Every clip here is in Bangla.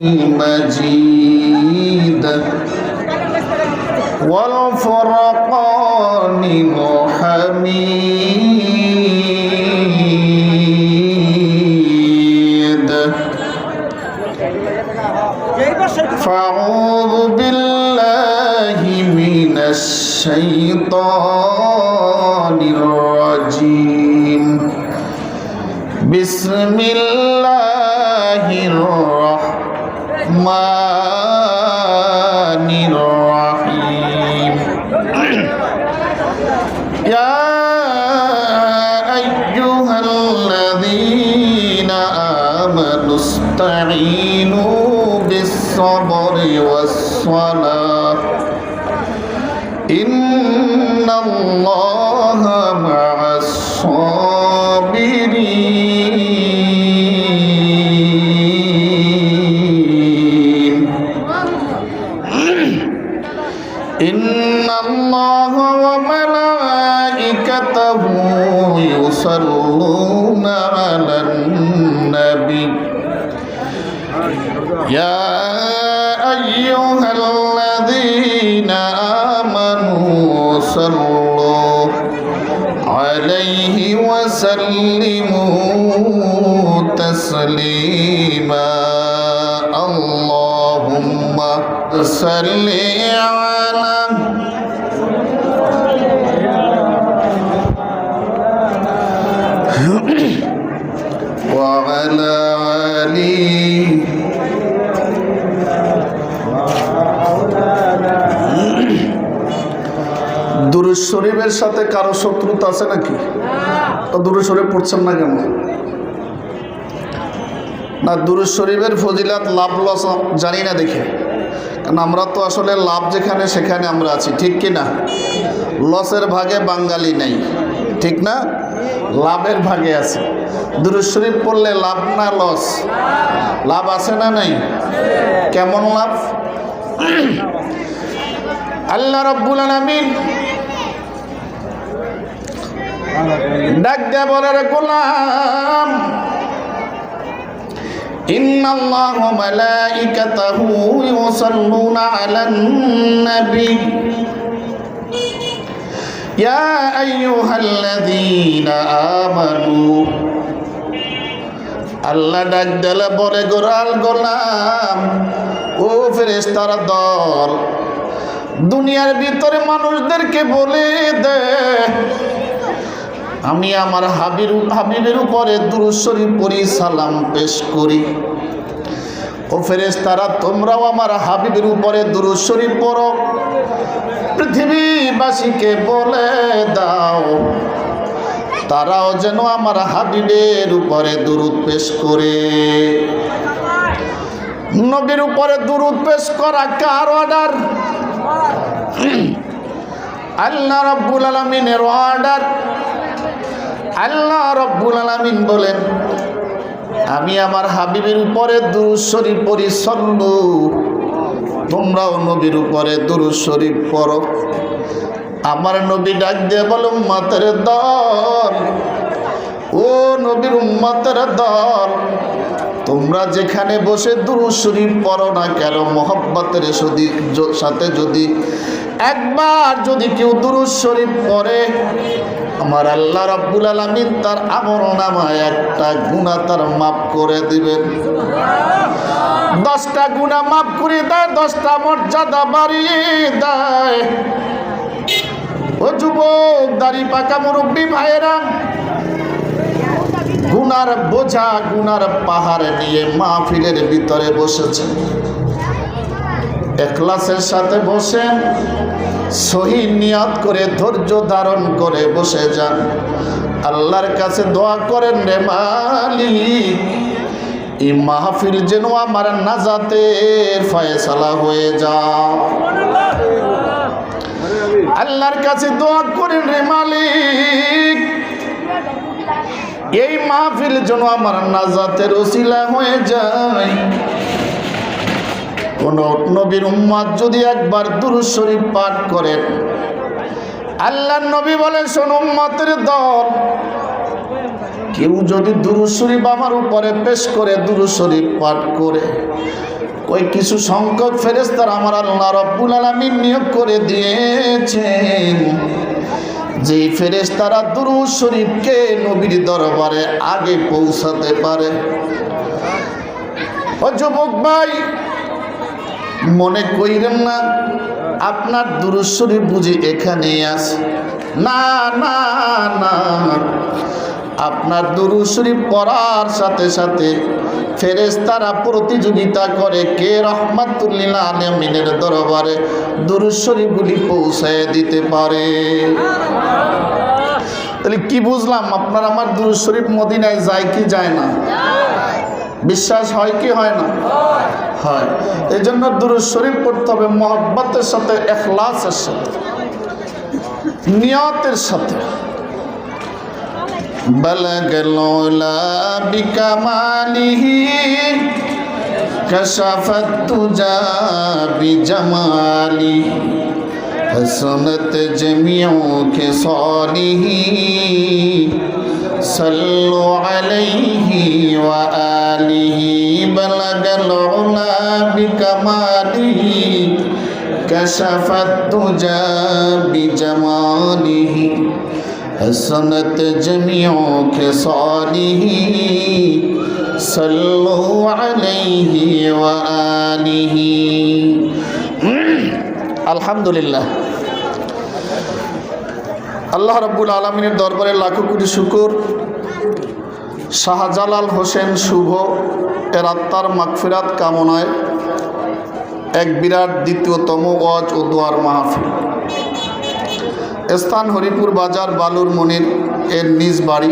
مجيد والفرقان حميد فأعوذ بالله من الشيطان الرجيم بسم الله الرحمن الرحيم يا أيها الذين آمنوا استعينوا بالصبر والصلاة إن الله مع الصابرين إن الله وملائكته يصلون على النبي يا أيها الذين آمنوا صلوا عليه وسلموا تسليما اللهم صل على وعلى آله দুরূদ শরীফের সাথে কারো শত্রুতা আছে নাকি? তো দুরূদ শরীফ পড়ছেন না কেন? না, দুরূদ শরীফের ফজিলাত লাভ লস জানি না দেখে, কারণ আমরা তো আসলে লাভ যেখানে সেখানে আমরা আছি, ঠিক কি না? লসের ভাগে বাঙালি নেই, ঠিক না? লাভের ভাগে আছে। দুরূদ শরীফ পড়লে লাভ না লস? লাভ আছে না নাই? কেমন লাভ? আল্লাহ রাব্বুল আলামিন ডাক দেয়া বলে, রে গোলাম, ইন্নাল্লাহা ওয়া মালাইকাতাহু ইউসাল্লুনা আলান নবী ইয়া আইয়ুহাল্লাযীনা আমানু। আল্লাহ ডাক দিলে বলে, গোলাম, ও ফেরেশতার দল, দুনিয়ার ভিতরে মানুষদেরকে বলে দে আমি আমার হাবিবের উপরে দুরূদ শরীফ পড়ি, সালাম পেশ করি। ও ফেরেশতারা, তোমরাও আমার হাবিবের উপরে দুরূদ শরীফ পড়ো, পৃথিবীবাসীকে বলে দাও তারাও যেন আমার হাবিবের উপরে দুরূদ পেশ করে। নবীর উপরে দুরূদ পেশ করা কার অর্ডার? আল্লাহ রাব্বুল আলামিনের অর্ডার। আল্লাহ রাব্বুল আলামিন বলেন, আমি আমার হাবিবের উপরে দুরূদ শরীফ পড়ি, সল্লু, তোমরাও নবীর উপরে দুরূদ শরীফ পড়ো। আমার নবী ডাক দিয়ে বলে, উম্মতের দল, ও নবীর উম্মতের দল, তোমরা যেখানে বসে দুরূদ শরীফ পড়ো না কেন, মহব্বতের সাথে যদি একবার যদি কেউ দুরূদ শরীফ পড়ে, আমার আল্লাহ রাব্বুল আলামিন তার আমলনামায় একটা গুনাহ তার মাফ করে দিবেন। 10টা গুনাহ মাফ করে দেয়, 10টা মর্যাদা বাড়িয়ে দেয়। ও যুবক, দাড়ি পাকা মুরব্বী ভাইয়েরা, গুনার বোঝা, গুনার পাহাড় নিয়ে মাহফিলের ভিতরে বসেছে, ইখলাসের সাথে বসেন, সহি নিয়ত করে ধৈর্য ধারণ করে বসে যান। আল্লাহর কাছে দোয়া করেন, রে মালিক, এই মাহফিল যেন আমার নাজাতের ফয়সালা হয়ে যায়। আল্লাহর কাছে দোয়া করেন, রে মালিক, এই মাহফিল যেন আমার নাজাতের ওসিলা হয়ে যায়। কোন নবীর উম্মত যদি একবার দুরূদ শরীফ পাঠ করেন, আল্লাহর নবী বলেন, শোনো উম্মতের দল, কেউ যদি দুরূদ শরীফ আমার উপরে পেশ করে, দুরূদ শরীফ পাঠ করে, ওই কিছু সংখ্যক ফেরেশতারা আমার আল্লাহ রাব্বুল আলামিন নিয়োগ করে দিয়েছেন, যেই ফেরেশতারা দুরূদ শরীফকে নবীর দরবারে আগে পৌঁছাতে পারে। ও যুবক ভাই, মনে কইরেন না আপনার দুরূদ শরীফ বুঝি এখানেই আছে। না না না, আপনার দুরূদ শরীফ পড়ার সাথে সাথে ফেরেশতারা প্রতিযোগিতা করে কে রাহমাতুল লিল আলামিনের দরবারে দুরূদ শরীফগুলি পৌঁছায় দিতে পারে। তাহলে কি বুঝলাম? আপনার আমার দুরূদ শরীফ মদিনায় যায় কি যায় না? বিশ্বাস হয় কি হয় না? হয়। এই জন্য দুরূদ শরীফ পড়তে হবে মহব্বতের সাথে, ইখলাসের সাথে, নিয়তের সাথে। বালাগাল উলা বিকামালিহি কাশাফাত তুজা বিজামালিহি হাসানাত জামিউ খিসালিহি সাল্লু আলাইহি ওয়া আলিহি। বালাগাল উলা বিকামালিহি কাশাফাত তুজা বিজামালিহি হাসানাত জামিউ খিসালিহি সাল্লু আলাইহি ওয়া আলিহি। আলহামদুলিল্লাহ, আল্লাহ রাব্বুল আলামিনের দরবারে লাখো কোটি শুকর। শাহজালাল হোসেন শুভ এর আত্মার মাগফিরাত কামনায় এক বিরাট দ্বিতীয়তম ওয়াজ ও দোয়ার মাহফিল, স্থান হরিপুর বাজার বালুর মনির এর নিজ বাড়ি।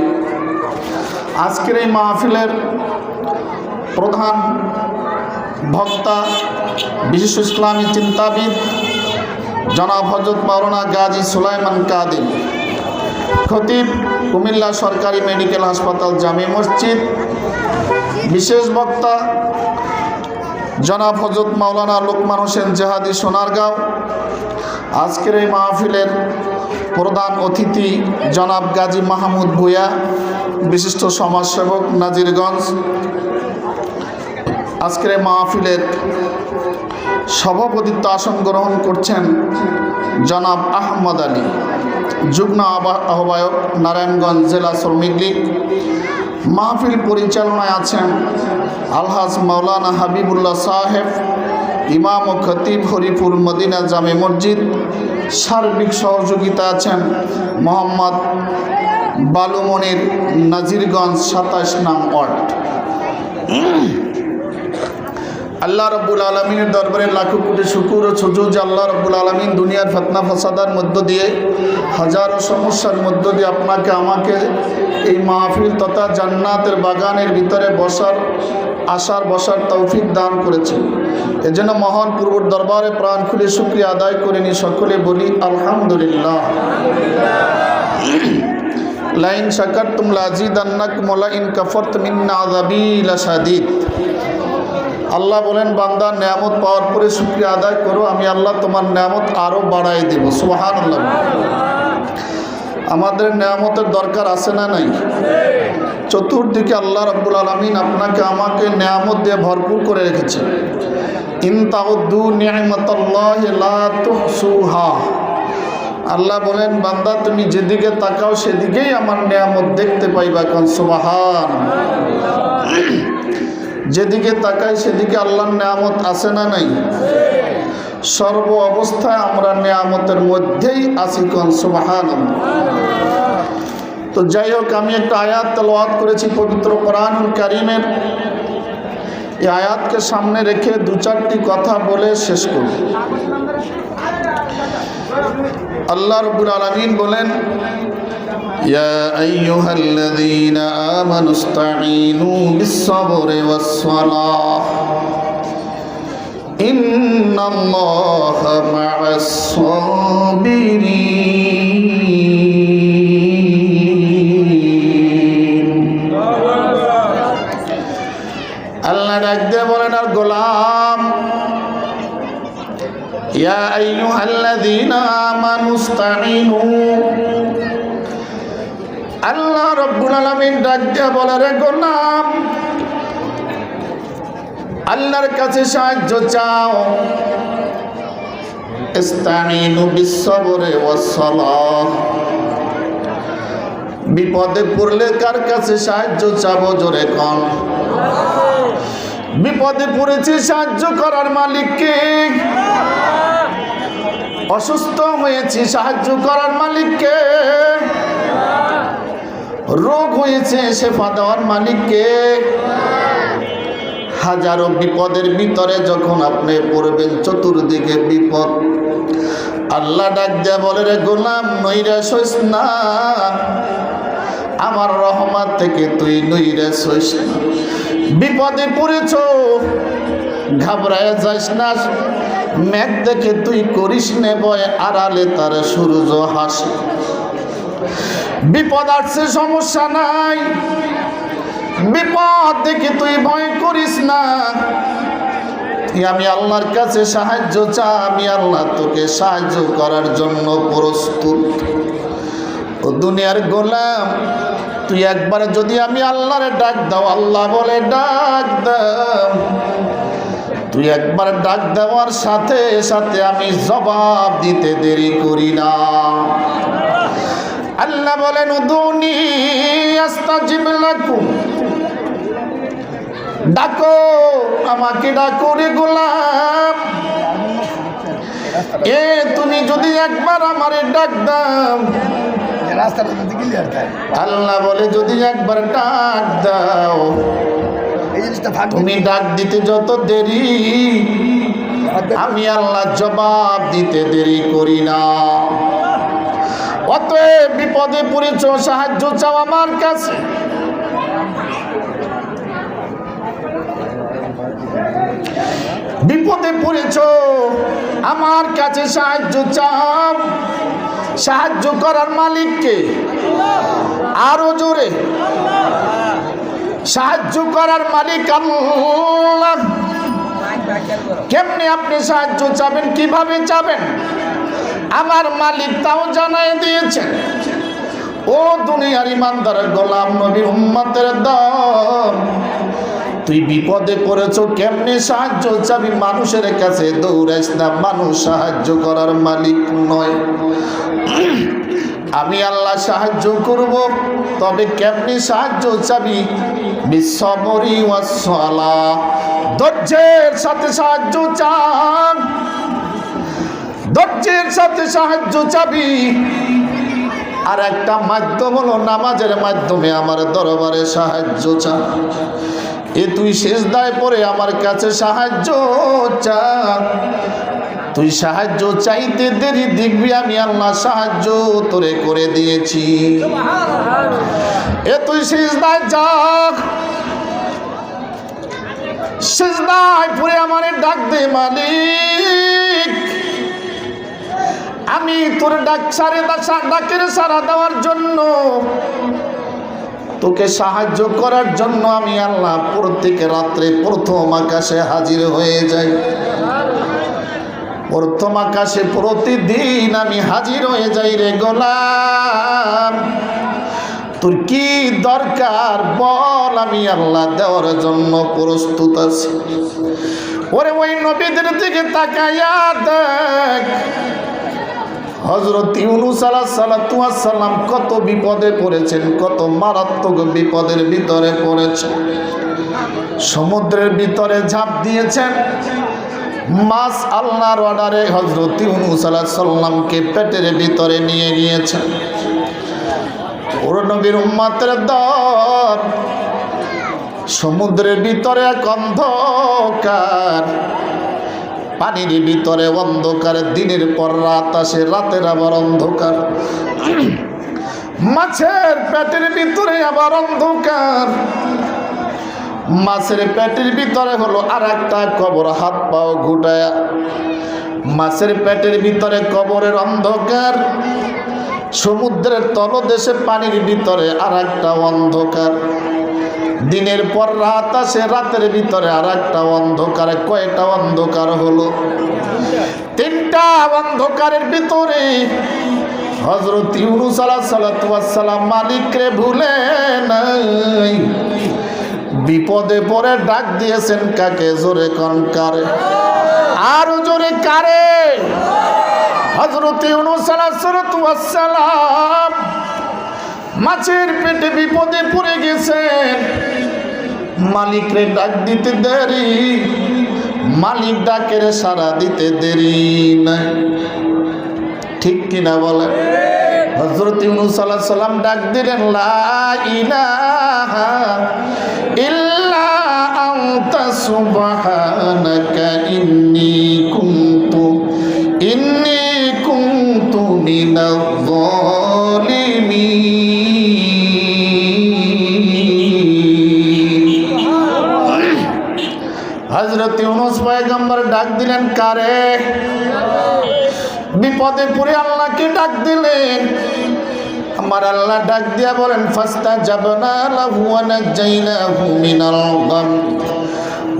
আজকের এই মাহফিলের প্রধান বক্তা বিশিষ্ট ইসলামী চিন্তাবিদ জনাব হযরত মাওলানা গাজী সুলাইমান কাদির, খতিব কুমিল্লা সরকারি মেডিকেল হাসপাতাল জামে মসজিদ। বিশেষ বক্তা জনাব হযরত মাওলানা লোকমান হোসেন জেহাদি সোনারগাঁও। আজকের এই মাহফিলের প্রধান অতিথি জনাব গাজী মাহমুদ ভূঁইয়া, বিশিষ্ট সমাজসেবক নাজিরগঞ্জ। আজকের এই মাহফিলের সভাপতিত্ব আসন গ্রহণ করছেন জনাব আহমদ আলী, যুগ্ম আহ্বায়ক নারায়ণগঞ্জ জেলা শ্রমিক লীগ। মাহফিল পরিচালনায় আছেন আলহাজ মাওলানা হাবিবুল্লাহ সাহেব, ইমাম ও খতিব হরিপুর মদিনা জামে মসজিদ। সার্বিক সহযোগিতা আছেন মোহাম্মদ বালুমনির, নাজিরগঞ্জ 27 নং ওয়ার্ড। আল্লাহ রাব্বুল আলামিনের দরবারে লাখো কোটি শুকর ও সুজুদ যে আল্লাহ রাব্বুল আলামিন দুনিয়ার ফিতনা ফাসাদার মধ্য দিয়ে, হাজারো সমস্যার মধ্য দিয়ে আপনাকে আমাকে এই মাহফিল তথা জান্নাতের বাগানের ভিতরে বসার তৌফিক দান করেছেন। এজন্য মহান পূর্বর দরবারে প্রাণ খুলে শুকরিয়া আদায় করে নি সকলে বলি আলহামদুলিল্লাহ। লাইন শাকারতুম লাযিদান্নাকুম ওয়া লাইন কাফারতুম ইন্না আযাবি লাশাদীদ। আল্লাহ বলেন, বান্দা নেয়ামত পাওয়ার পরে শুকরিয়া আদায় করো, আমি আল্লাহ তোমার নেয়ামত আরও বাড়াই দেব। সুবহানাল্লাহ। আমাদের নেয়ামতের দরকার আছে না নাই? চতুর্দিকে আল্লাহ রাব্বুল আলামিন আপনাকে আমাকে নেয়ামত দিয়ে ভরপুর করে রেখেছে। ইন তাউদ্দু নি'মাতাল্লাহি লা তুহসুহা। আল্লাহ বলেন, বান্দা তুমি যেদিকে তাকাও সেদিকেই আমার নেয়ামত দেখতে পাইবা। কোন সুবহানাল্লাহ। যেদিকে তাকাই সেদিকে আল্লাহর নেয়ামত আছে না নাই? সর্ব অবস্থায় আমরা নেয়ামতের মধ্যেই আছি। কোন সুবহানাল্লাহ। তো যাই হোক, আমি একটা আয়াত তেলাওয়াত করেছি পবিত্র কোরআনুল কারীমের। এই আয়াতকে সামনে রেখে দু চারটি কথা বলে শেষ করব। আল্লাহ রাব্বুল আলামিন বলেন, ইয়া আইয়ুহাল্লাযীনা আমানুস্তাঈনু বিস-সাবরি ওয়াস-সালাহ ইন্নাল্লাহা মা'আস-সাবিরিন। আল্লাহ ডাক দিয়ে বলেন, আর গোলাম, ইয়া আইয়ুহাল্লাযীনা আমানুস্তাঈনু। আল্লাহ রাব্বুল আলামিন ডাক দিয়ে বলে, রে গোলাম, আল্লাহর কাছে সাহায্য চাও। ইস্তাঈনু বিস-সাবরি ওয়াস-সালাহ। বিপদে পড়লে কার কাছে সাহায্য চাবো? জোরে কোন। বিপদে পড়েছি, সাহায্য করার মালিককে। অসুস্থ হয়েছি, সাহায্য করার মালিককে। রোগ হয়েছে, শেফা দেওয়ার মালিককে। হাজারো বিপদের ভিতরে যখন আপনি পড়বেন, চতুর্দিকে বিপদ, আল্লাহ ডাক দেয়া বলে, রে গোলাম, নৈরাশ হইস না, আমার রহমত থেকে তুই নৈরাশ হইস না। বিপদে পড়েছ, ঘাবড়ায় যাস না। মেঘ দেখে তুই করিস নে ভয়, আড়ালে তার সূর্য হাসে। বিপদ আসছে, সমস্যা নাই, বিপদ দেখে তুই ভয় করিস না। আমি আল্লাহর কাছে সাহায্য চা, আমি আল্লাহ তোকে সাহায্য করার জন্য প্রস্তুত। ও দুনিয়ার গোলাম, তুই একবার যদি আমি আল্লাহরে ডাক দাও, আল্লাহ বলে ডাক দাও, তুই একবার ডাক দেওয়ার সাথে সাথে আমি জবাব দিতে দেরি করি না। আল্লাহ বলেন, উদুনি আস্তাজিব লাকুম। ডাকো, আমাকে ডাকো রে গোলাম। তুমি যদি একবার আমারে ডাক দাও, আল্লাহ বলে যদি একবার ডাক দাও, তুমি ডাক দিতে যত দেরি, আমি আল্লাহ জবাব দিতে দেরি করি না। অতএব বিপদে পড়েছ, সাহায্য চাও আমার কাছে। বিপদে পড়েছ, আমার কাছে সাহায্য চাও। সাহায্য করার মালিককে আরো জোরে, সাহায্য করার মালিক আল্লাহ। কেমনে আপনি সাহায্য চাবেন, কিভাবে চাবেন, আমার মালিক তাও জানাই দিয়েছেন। ও দুনিয়ার ইমানদার গোলাম, নবীর উম্মতের দল, তুই বিপদে পড়েছ, কেমনে সাহায্য চাবি? মানুষের কাছে দৌড়াইস না, মানুষ সাহায্য করার মালিক নয়। আমি আল্লাহ সাহায্য করব, তবে কেমনে সাহায্য চাবি? বিস-সাবরি ওয়াস-সালাহ। ধৈর্যের সাথে সাহায্য চান, ধৈর্যের সাথে সাহায্য চাবি। আর একটা মাধ্যম হলো নামাজের মাধ্যমে আমার দরবারে সাহায্য চা। তুই সিজদায় পড়ে আমার কাছে সাহায্য চা। তুই সাহায্য চাইতে দেরি, দেখবি আমি আল্লাহ সাহায্য তোরে করে দিয়েছি। তুই সিজদায় যা, সিজদায় পড়ে আমারে ডাক দে, মালিক আমি তোর ডাকের সাড়া দেওয়ার জন্য, তোকে সাহায্য করার জন্য আমি আল্লাহ প্রত্যেক রাত্রে প্রথম আকাশে হাজির হয়ে যাই। প্রথম আকাশে প্রতিদিন আমি হাজির হয়ে যাই। রে গোলাম, তোর কি দরকার বল, আমি আল্লাহ দেওয়ার জন্য প্রস্তুত আছি। ওরে ওই নবীদের দিকে তাকাইয়া দেখ, হযরত ইউনূস আলাইহিস সালাম কত বিপদে পড়েছেন, কত মারাত্মক বিপদের ভিতরে পড়েছেন। সমুদ্রের ভিতরে ঝাঁপ দিয়েছেন, মাছ আল্লাহর অর্ডারে হযরত ইউনূস আলাইহিস সালামকে পেটের ভিতরে নিয়ে গিয়েছেন। ওর নবীর উম্মতের দল, সমুদ্রের ভিতরে এক অন্ধকার, পানির ভিতরে অন্ধকার, দিনের পর রাত আসে, রাতের আবার অন্ধকার। মাছের পেটের ভিতরে আবার অন্ধকার, মাছের পেটের ভিতরে হলো আর একটা কবর, হাত পাও ঘুটায়া। মাছের পেটের ভিতরে কবরের অন্ধকার, সমুদ্রের তলদেশে পানির ভিতরে আর একটা অন্ধকার। দিনের পর রাত আসে, রাতের ভিতরে আর একটা অন্ধকার। কয়টা অন্ধকার হলো? তিনটা অন্ধকারের ভিতরে হযরত ইউনূস আলাইহিস সালাম মালিকরে ভুলে নাই, বিপদে পড়ে ডাক দিয়েছেন কাকে? জোরে কোন কারে? আরো জোরে কারে? হযরত ইউনূস আলাইহিস সালাম মাছের পেটে বিপদে পড়ে গেছেন। মালিকরে ডাক দিতে দেরি, মালিক ডাকের সাড়া দিতে দেরি নাই। ঠিক কিনা বলেন? হযরত ইউনূস আলাইহিস সালাম ডাক দিলেন, লা ইলাহা ইল্লা আনতা সুবহানাকা ইন্নী কুনতু মিনাজ জালিমিন। হযরত ইউনূস পয়গম্বর ডাক দিলেন কারে? বিপদে পড়ে আল্লাহকে ডাক দিলেন। আমার আল্লাহ ডাক দিয়া বলেন, ফাস্তাজাবনা লাহু ওয়া নাজাইনাহু মিনাল গাম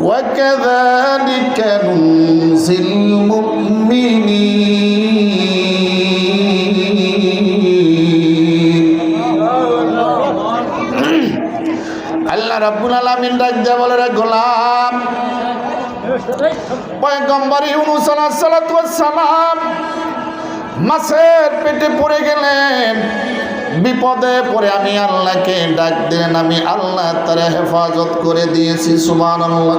ওয়া কাযালিকা নুনজিল মুমিনিন। আল্লাহ রাব্বুল আলামিন ডাক দিয়া বলে, রে গোলাম, পয়গম্বর ইউনূস আলাইহিস সালাম মাছের পেটে পড়ে গেলেন। বিপদে পড়ে আমি আল্লাহকে ডাক দিলেন, আমি আল্লাহ তার হেফাজত করে দিয়েছি। সুবহানাল্লাহ।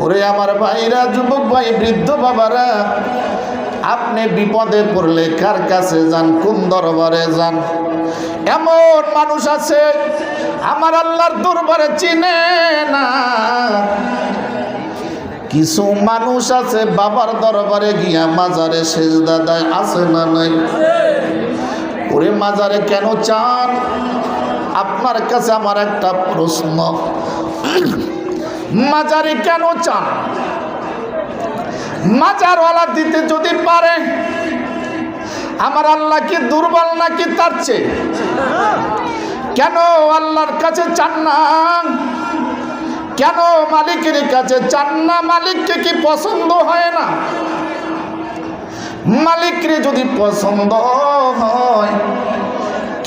ওরে আমার ভাইরা, যুবক ভাই, বৃদ্ধ বাবারা, আপনি বিপদে পড়লে কার কাছে যান? কোন দরবারে যান? এমন মানুষ আছে আমার আল্লাহর দরবারে চিনে না। কিছু মানুষ আছে বাবার দরবারে গিয়া মাজারে সেজদা দেয়, আছে না নাই? ওরে মাজারে কেন চান? আপনার কাছে আমার একটা প্রশ্ন, মাজারে কেন চান? মাজারওয়ালা দিতে যদি পারে, আমার আল্লাহ কি দুর্বল নাকি তার চেয়ে? কেন আল্লাহর কাছে চান না? কেন মালিকের কাছে চান না? মালিককে কি পছন্দ হয় না? মালিকরে যদি পছন্দ হয়,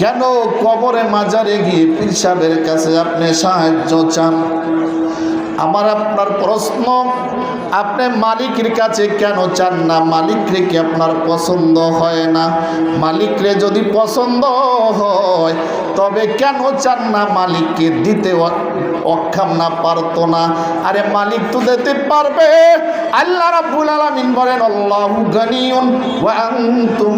কেন কবরে মাজারে গিয়ে পীর সাহেবের কাছে আপনি সাহায্য চান? আমার আপনার প্রশ্ন, আপনি মালিকের কাছে কেন চান না? মালিকরে কি আপনার পছন্দ হয় না? মালিকরে যদি পছন্দ হয় তবে কেন চান না? মালিককে দিতে অক্ষম না, পারতো না? আরে মালিক তো দিতে পারবে। আল্লাহ রাব্বুল আলামিন বলেন, আল্লাহু গানিয়ুন ওয়া আনতুম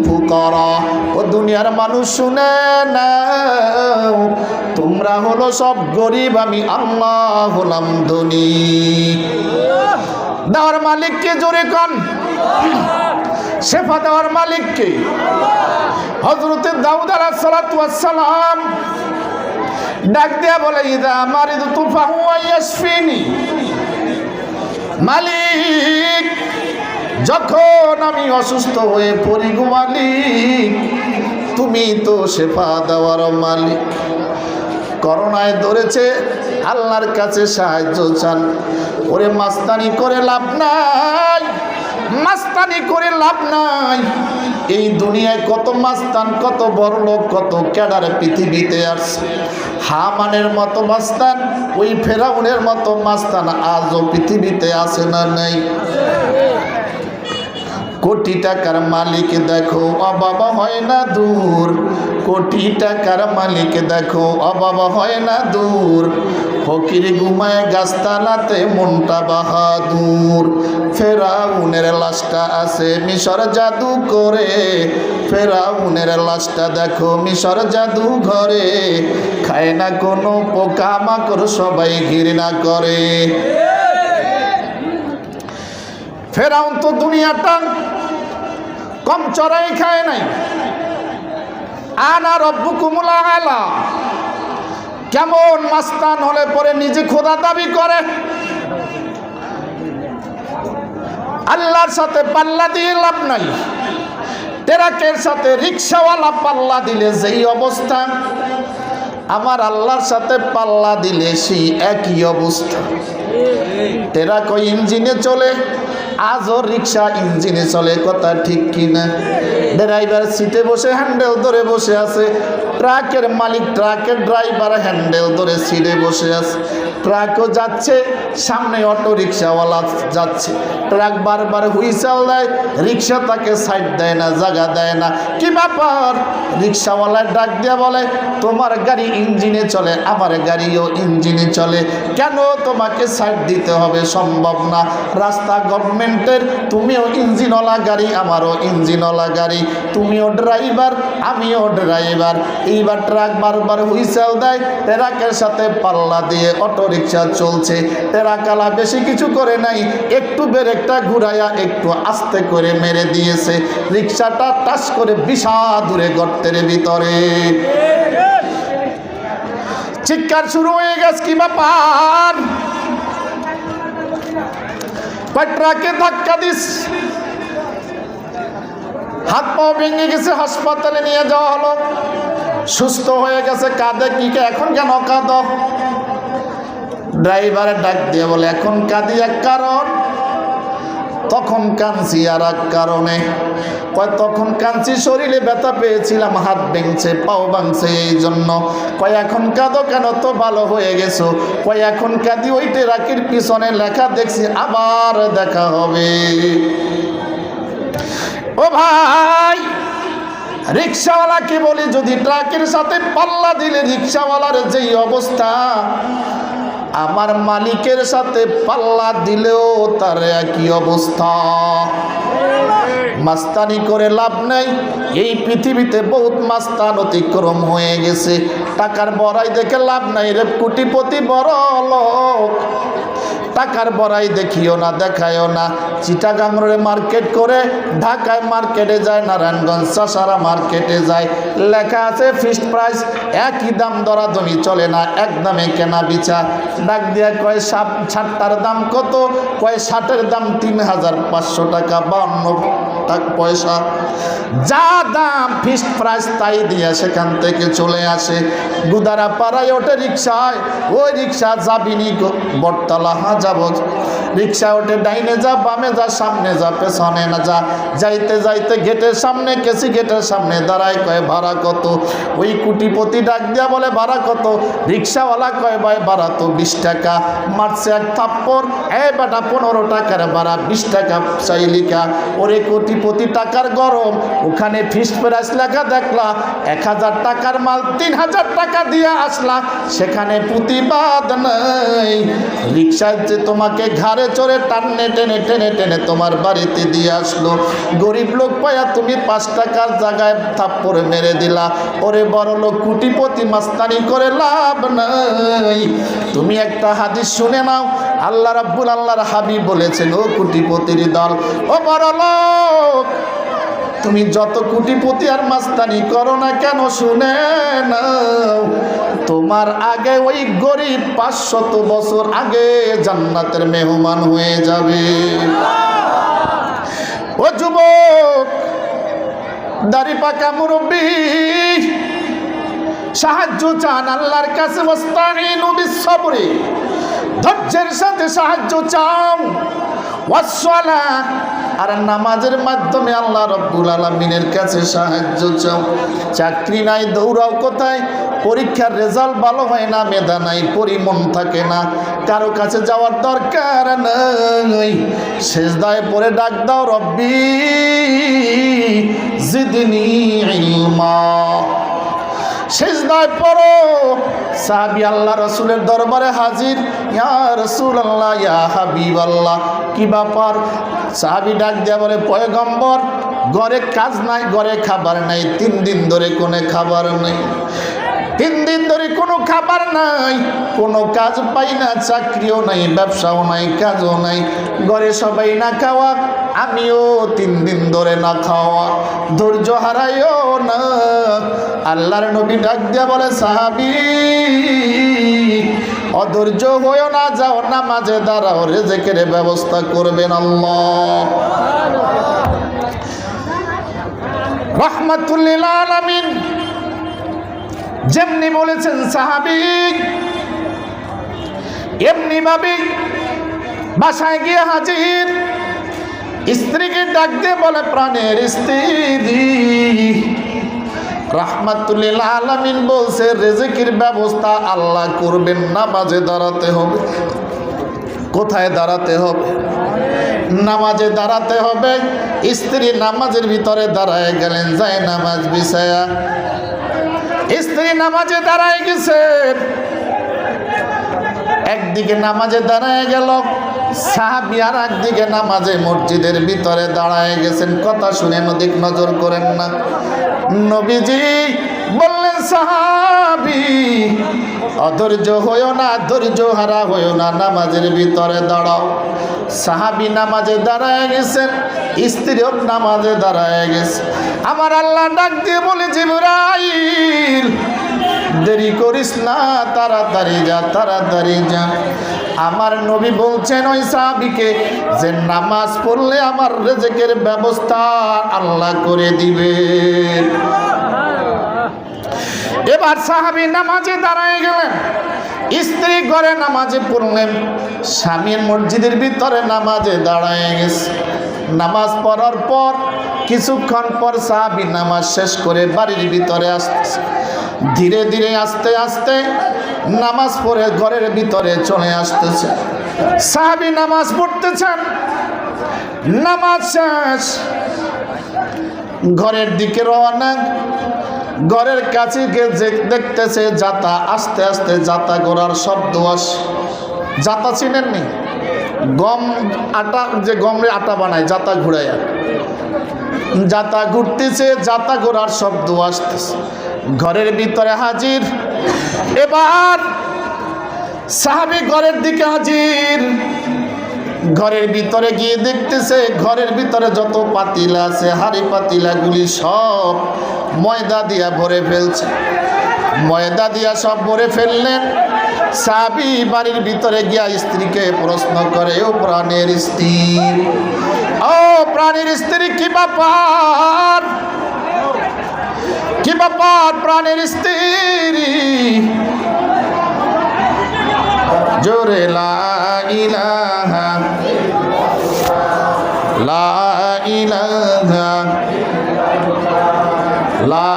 ফুকারা। ও দুনিয়ার মানুষ শুনে নাও, তোমরা হলো সব গরিব, আমি আল্লাহ হলাম ধনী। দেওয়ার মালিককে জোরে কোন? শেফা দেওয়ার মালিককে। হযরত দাউদ আলাইহিস সালাম ডাক দিয়া বলে, ইযা মারিদতু ফাহুয়া ইয়াশফিনি। মালিক, যখন আমি অসুস্থ হয়ে পড়ি গো মালিক, তুমি তো শেফা দেওয়ার মালিক। করোনায় ধরেছে, আল্লাহর কাছে সাহায্য চান। ওরে মাস্তানি করে লাভ নাই, মাস্তানি করে লাভ নাই। এই দুনিয়ায় কত মাস্তান, কত বড় লোক, কত ক্যাডার পৃথিবীতে আসছে। হামানের মতো মাস্তান, ওই ফেরাউনের মতো মাস্তান আজও পৃথিবীতে আছে না নাই? কোটি টাকার মালিক দেখো অভাব হয় না দূর, কোটি টাকার মালিক দেখো অভাব হয় না দূর। ফকির ঘুমায় গাছতলাতে মনটা বাহাদুর। ফেরাউনের লাশটা আছে মিশর জাদু করে, ফেরাউনের লাশটা দেখো মিশর জাদু ঘরে। খায় না কোনো পোকা মাকড়, সবাই ঘৃণা করে। ফেরাউন তো দুনিয়াটা কম চড়াই খায় নাই। আনা রব্বুকুমুল আ'লা। কেমন মাস্তান হলে পরে নিজে খোদা দাবি করে। আল্লাহর সাথে পাল্লা দিয়ে লাভ নাই। ট্রাকের সাথে রিক্সাওয়ালা পাল্লা দিলে যেই অবস্থা, আমার আল্লাহর সাথে পাল্লা দিলে সেই একই অবস্থা। ট্রাক ওই ইঞ্জিনে চলে, আজও রিক্সা ইঞ্জিনে চলে, কথা ঠিক কিনা? ড্রাইভার সিটে বসে হ্যান্ডেল ধরে বসে আছে, ট্রাকের মালিক ট্রাকের ড্রাইভার হ্যান্ডেল ধরে সিটে বসে আছে। ট্রাকও যাচ্ছে, সামনে অটো রিক্সাওয়ালা যাচ্ছে, ট্রাক বারবার হুইসেল দেয়, রিক্সা তাকে সাইড দেয় না, জায়গা দেয় না। কি ব্যাপার? রিক্সাওয়ালা ডাক দিয়ে বলে, তোমার গাড়ি ইঞ্জিনে চলে, আমার গাড়িও ইঞ্জিনে চলে, কেন তোমাকে সাইড দিতে হবে? সম্ভব না, রাস্তা গভর্নমেন্টের, তুমিও ইঞ্জিনওয়ালা গাড়ি, আমারও ইঞ্জিনওয়ালা গাড়ি, তুমিও ড্রাইভার, আমিও ড্রাইভার। এইবার ট্রাক বারবার হুইসেল দেয়, ট্রাকের সাথে পাল্লা দিয়ে অটো রিক্সা চলছে। ট্রাকালা বেশি কিছু করে নাই, একটু ব্রেকটা ঘুরাইয়া একটু আস্তে করে মেরে দিয়েছে, রিক্সাটা টাচ করে বিশাল দূরে গর্তের ভিতরে। চিৎকার শুরু হয়ে গেছে, কি ব্যাপার? ট্রাকে ধাক্কা দিস, হাত পাও ভেঙে গেছে, হাসপাতালে নিয়ে যাওয়া হলো, সুস্থ হয়ে গেছে। কাঁদে কি, এখন কেন কাঁদো? ড্রাইভারের ডাক দিয়ে বলে, এখন কাঁদি এক কারণ, তখন কাঁদছি আর এক কারণে। কয় তখন কাঁদছি শরীরে ব্যথা পেয়েছিলাম, হাত ভেঙছে, পাও ভাঙছে, এই জন্য। কয় এখন কাঁদো কেন? তো ভালো হয়ে গেছো। কয় এখন কাঁদি ওই ট্রাকের পিছনে লেখা দেখছি আবার দেখা হবে। ও ভাই, রিক্সাওয়ালাকে বলি, যদি ট্রাকের সাথে পাল্লা দিলে রিক্সাওয়ালার যেই অবস্থা, আমার মালিকের সাথে পাল্লা দিলেও তার একই অবস্থা। মাস্তানি করে লাভ নাই, এই পৃথিবীতে বহুত মাস্তান অতিক্রম হয়ে গেছে। টাকার বড়াই দেখে লাভ নাই রে, কোটিপতি বড় লোক, টাকার বড়াই দেখিও না, দেখায়ও না। চিটাগাংরে মার্কেট করে ঢাকায় মার্কেটে যায়, নারায়ণগঞ্জ চাষারা মার্কেটে যায়, লেখা আছে ফিক্সড প্রাইস, একই দাম, দরাদমি চলে না, এক দামে কেনা বিচা। ডাক দিয়া কয় শার্টটার দাম কত? কয় শার্টের দাম ৩,৫০০ টাকা ৫২ পয়সা। যা দাম ফিক্সড প্রাইস তাই দিয়া সেখান থেকে চলে আসে। গুদারা পাড়ায় ওঠে রিক্সায়, ওই রিক্সা যাবিনি বটতলা, যাব। রিক্সা ওঠে, ডাইনে যা, বামে যা, সামনে যা, পেছনে না যা। যাইতে যাইতে গেটের সামনে কেসি, গেটের সামনে দাঁড়ায়, কয় ভাড়া কত? ওই কোটিপতি ডাক দিয়া বলে, ভাড়া কত? রিক্সাওয়ালা কয়, ভাই ভাড়া তো 20 টাকা। মারছে এক থাপ্পড়, এ বেটা 15 টাকার ভাড়া, 20 টাকা চাইলিকা। ওরে কোটিপতি টাকার গরম, ওখানে ফিক্সড প্রাইস লেখা দেখলা, 1000 টাকার মাল 3000 টাকা দিয়ে আসলা, সেখানে প্রতিবাদ নাই। রিক্সায় যে তোমাকে ঘাড়ে চড়ে টানে টেনে টেনে টেনে তোমার বাড়িতে দিয়ে আসলো, গরিব লোক পায়া তুমি 5 টাকার জায়গায় থাপ্পড় মেরে দিলা। ওরে বড় লোক কোটিপতি মাস্তানি করে লাভ নাই। তুমি একটা হাদিস শুনে নাও, আল্লাহ রাব্বুল আল্লাহর হাবিব বলেছেন, ও কোটিপতির দল, ও বড় লোক, তুমি যত কোটিপতি আর মাস্তানি করো না কেন, শুনে নাও, তোমার আগে ওই গরিব 500 বছর আগে জান্নাতের মেহমান হয়ে যাবে। ও যুবক, দাড়ি পাকা মুরব্বী, সাহায্য চান আল্লাহর কাছে, ওয়াস্তাঈনু বিস-সাবরি, ধৈর্যের সাথে সাহায্য চাও, ওয়াস-সালাহ, আর নামাজের মাধ্যমে আল্লাহ রাব্বুল আলামিনের কাছে সাহায্য চাও। চাকরি নাই, দৌড়াও কোথায়? পরীক্ষার রেজাল্ট ভালো হয় না, মেধা নাই, পরিমন থাকে না, কারো কাছে যাওয়ার দরকার নাই, সেজদায় পড়ে ডাক দাও, রব্বি জিদনি ইলমা। সেজদায় পড়ো। সাহাবী আল্লাহ রাসূলের দরবারে হাজির, ইয়া রাসূলুল্লাহ, ইয়া হাবিবাল্লাহ, কি ব্যাপার? সাহাবী ডাক দিয়া বলে, পয়গম্বর, ঘরে কাজ নাই, ঘরে খাবার নাই, 3 দিন ধরে কোনো খাবার নেই, 3 দিন ধরে কোনো খাবার নাই, কোনো কাজ পাই না, চাকরিও নাই, ব্যবসাও নাই, কাজও নাই, ঘরে সবাই না খাওয়া, আমিও 3 দিন ধরে না খাওয়া, ধৈর্য হারাইও না। আল্লাহর নবী ডাক দিয়া বলে, সাহাবী, অধৈর্য হইও না, যাও নামাজে দাঁড়াও, রিজিকের ব্যবস্থা করবেন আল্লাহ। রাহমাতুল লিল আলামিন যেমনি বলেছেন সাহাবী, এমনি ভাবে বাসায় গিয়ে হাজির। স্ত্রীকে ডাক দিয়ে বলে, প্রাণের স্ত্রী। রাহমাতুল লিল আলামিন বলছে, রিজিকের ব্যবস্থা আল্লাহ করবেন, নামাজে দাঁড়াতে হবে। কোথায় দাঁড়াতে হবে? নামাজে দাঁড়াতে হবে। স্ত্রী নামাজের ভিতরে দাঁড়ায় গেলেন, যায় নামাজ বিছায়া। স্ত্রী নামাজে দাঁড়ায় গেছেন, একদিকে নামাজে দাঁড়ায় গেল, সাহাবী আর একদিকে নামাজে মসজিদের ভিতরে দাঁড়ায় গেছেন। কথা শুনেন, ওদিক নজর করেন না। নবীজি বললেন, সাহাবী অধৈর্য হইও না, ধৈর্য হারা হইও না, নামাজের ভিতরে দাঁড়াও। সাহাবী নামাজে দাঁড়ায় গেছেন, স্ত্রীও নামাজে দাঁড়ায় গেছে। আমার আল্লাহ ডাক দিয়ে বলে, জিবরাইল দেরি করিস না, তাড়াতাড়ি যা, তাড়াতাড়ি যা। আমার নবী বলছেন ওই সাহাবীকে যে নামাজ পড়লে আমার রিজিকের ব্যবস্থা আল্লাহ করে দিবেন। এবার সাহাবী নামাজে দাঁড়ায় গেলেন, স্ত্রী ঘরে নামাজে পড়লেন, স্বামীর মসজিদের ভিতরে নামাজে দাঁড়ায় গেছে। নামাজ পড়ার পর কিছুক্ষণ পর সাহাবী নামাজ শেষ করে বাড়ির ভিতরে আসতেছে। ধীরে ধীরে আস্তে আস্তে নামাজ পড়ে ঘরের ভিতরে চলে আসতেছে। সাহাবী নামাজ পড়তেছেন, নামাজ শেষ, ঘরের দিকে রওনা। ঘরের কাছে গিয়ে দেখতেছে যাতা, আস্তে আস্তে যাতা ঘোরার শব্দ আসে। যাতা চিনেননি? গম আটা, যে গমরে আটা বানায়, যাতা ঘুরাইয়া, যাতা ঘুরতেছে, যাতা ঘোরার শব্দ আসতেছে। ঘরের ভিতরে হাজির। এবার সাহাবী ঘরের দিকে হাজির। ঘরের ভিতরে গিয়ে দেখতেছে ঘরের ভিতরে যত পাতিলা আছে, হাড়ি পাতিলাগুলি সব ময়দা দিয়া ভরে ফেলছে। ময়দা দিয়া সব ভরে ফেললেন। সাহাবী বাড়ির ভিতরে গিয়া স্ত্রীকে প্রশ্ন করে, ও প্রাণের স্ত্রী, ও প্রাণের স্ত্রী, কি ব্যাপার, কি ব্যাপার প্রাণের স্ত্রী? জোরে লা ইলাহা, লা ইলাহা, লা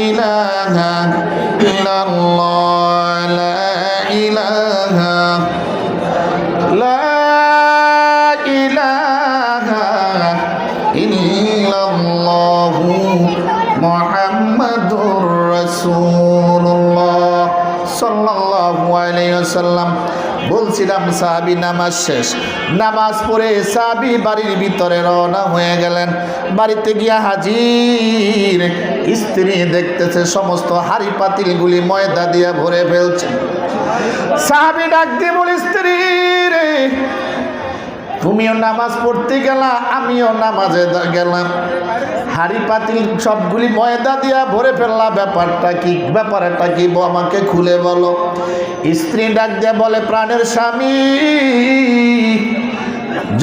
ইলাহা ইল্লাল্লাহ, লা ইলাহা, লা ইলাহা ইল্লাল্লাহ মুহাম্মাদুর রাসূলুল্লাহ সাল্লাল্লাহু আলাইহি ওয়াসাল্লাম। বলছিলাম সাহাবী নামাজ শেষ, নামাজ পড়ে সাহাবী বাড়ির ভিতরে রওনা হয়ে গেলেন। বাড়িতে গিয়া হাজির, স্ত্রী দেখতেছে সমস্ত হাড়ি পাতিলগুলি ময়দা দিয়ে ভরে ফেলছে। সাহাবী ডাক দিয়ে বলে, স্ত্রী রে, তুমিও নামাজ পড়তে গেলা, আমিও নামাজে গেলাম, হাড়ি পাতিল সবগুলি ময়দা দিয়া ভরে ফেললা, ব্যাপারটা কি, ব্যাপারটা কি আমাকে খুলে বলো। স্ত্রী ডাক দিয়ে বলে, প্রাণের স্বামী,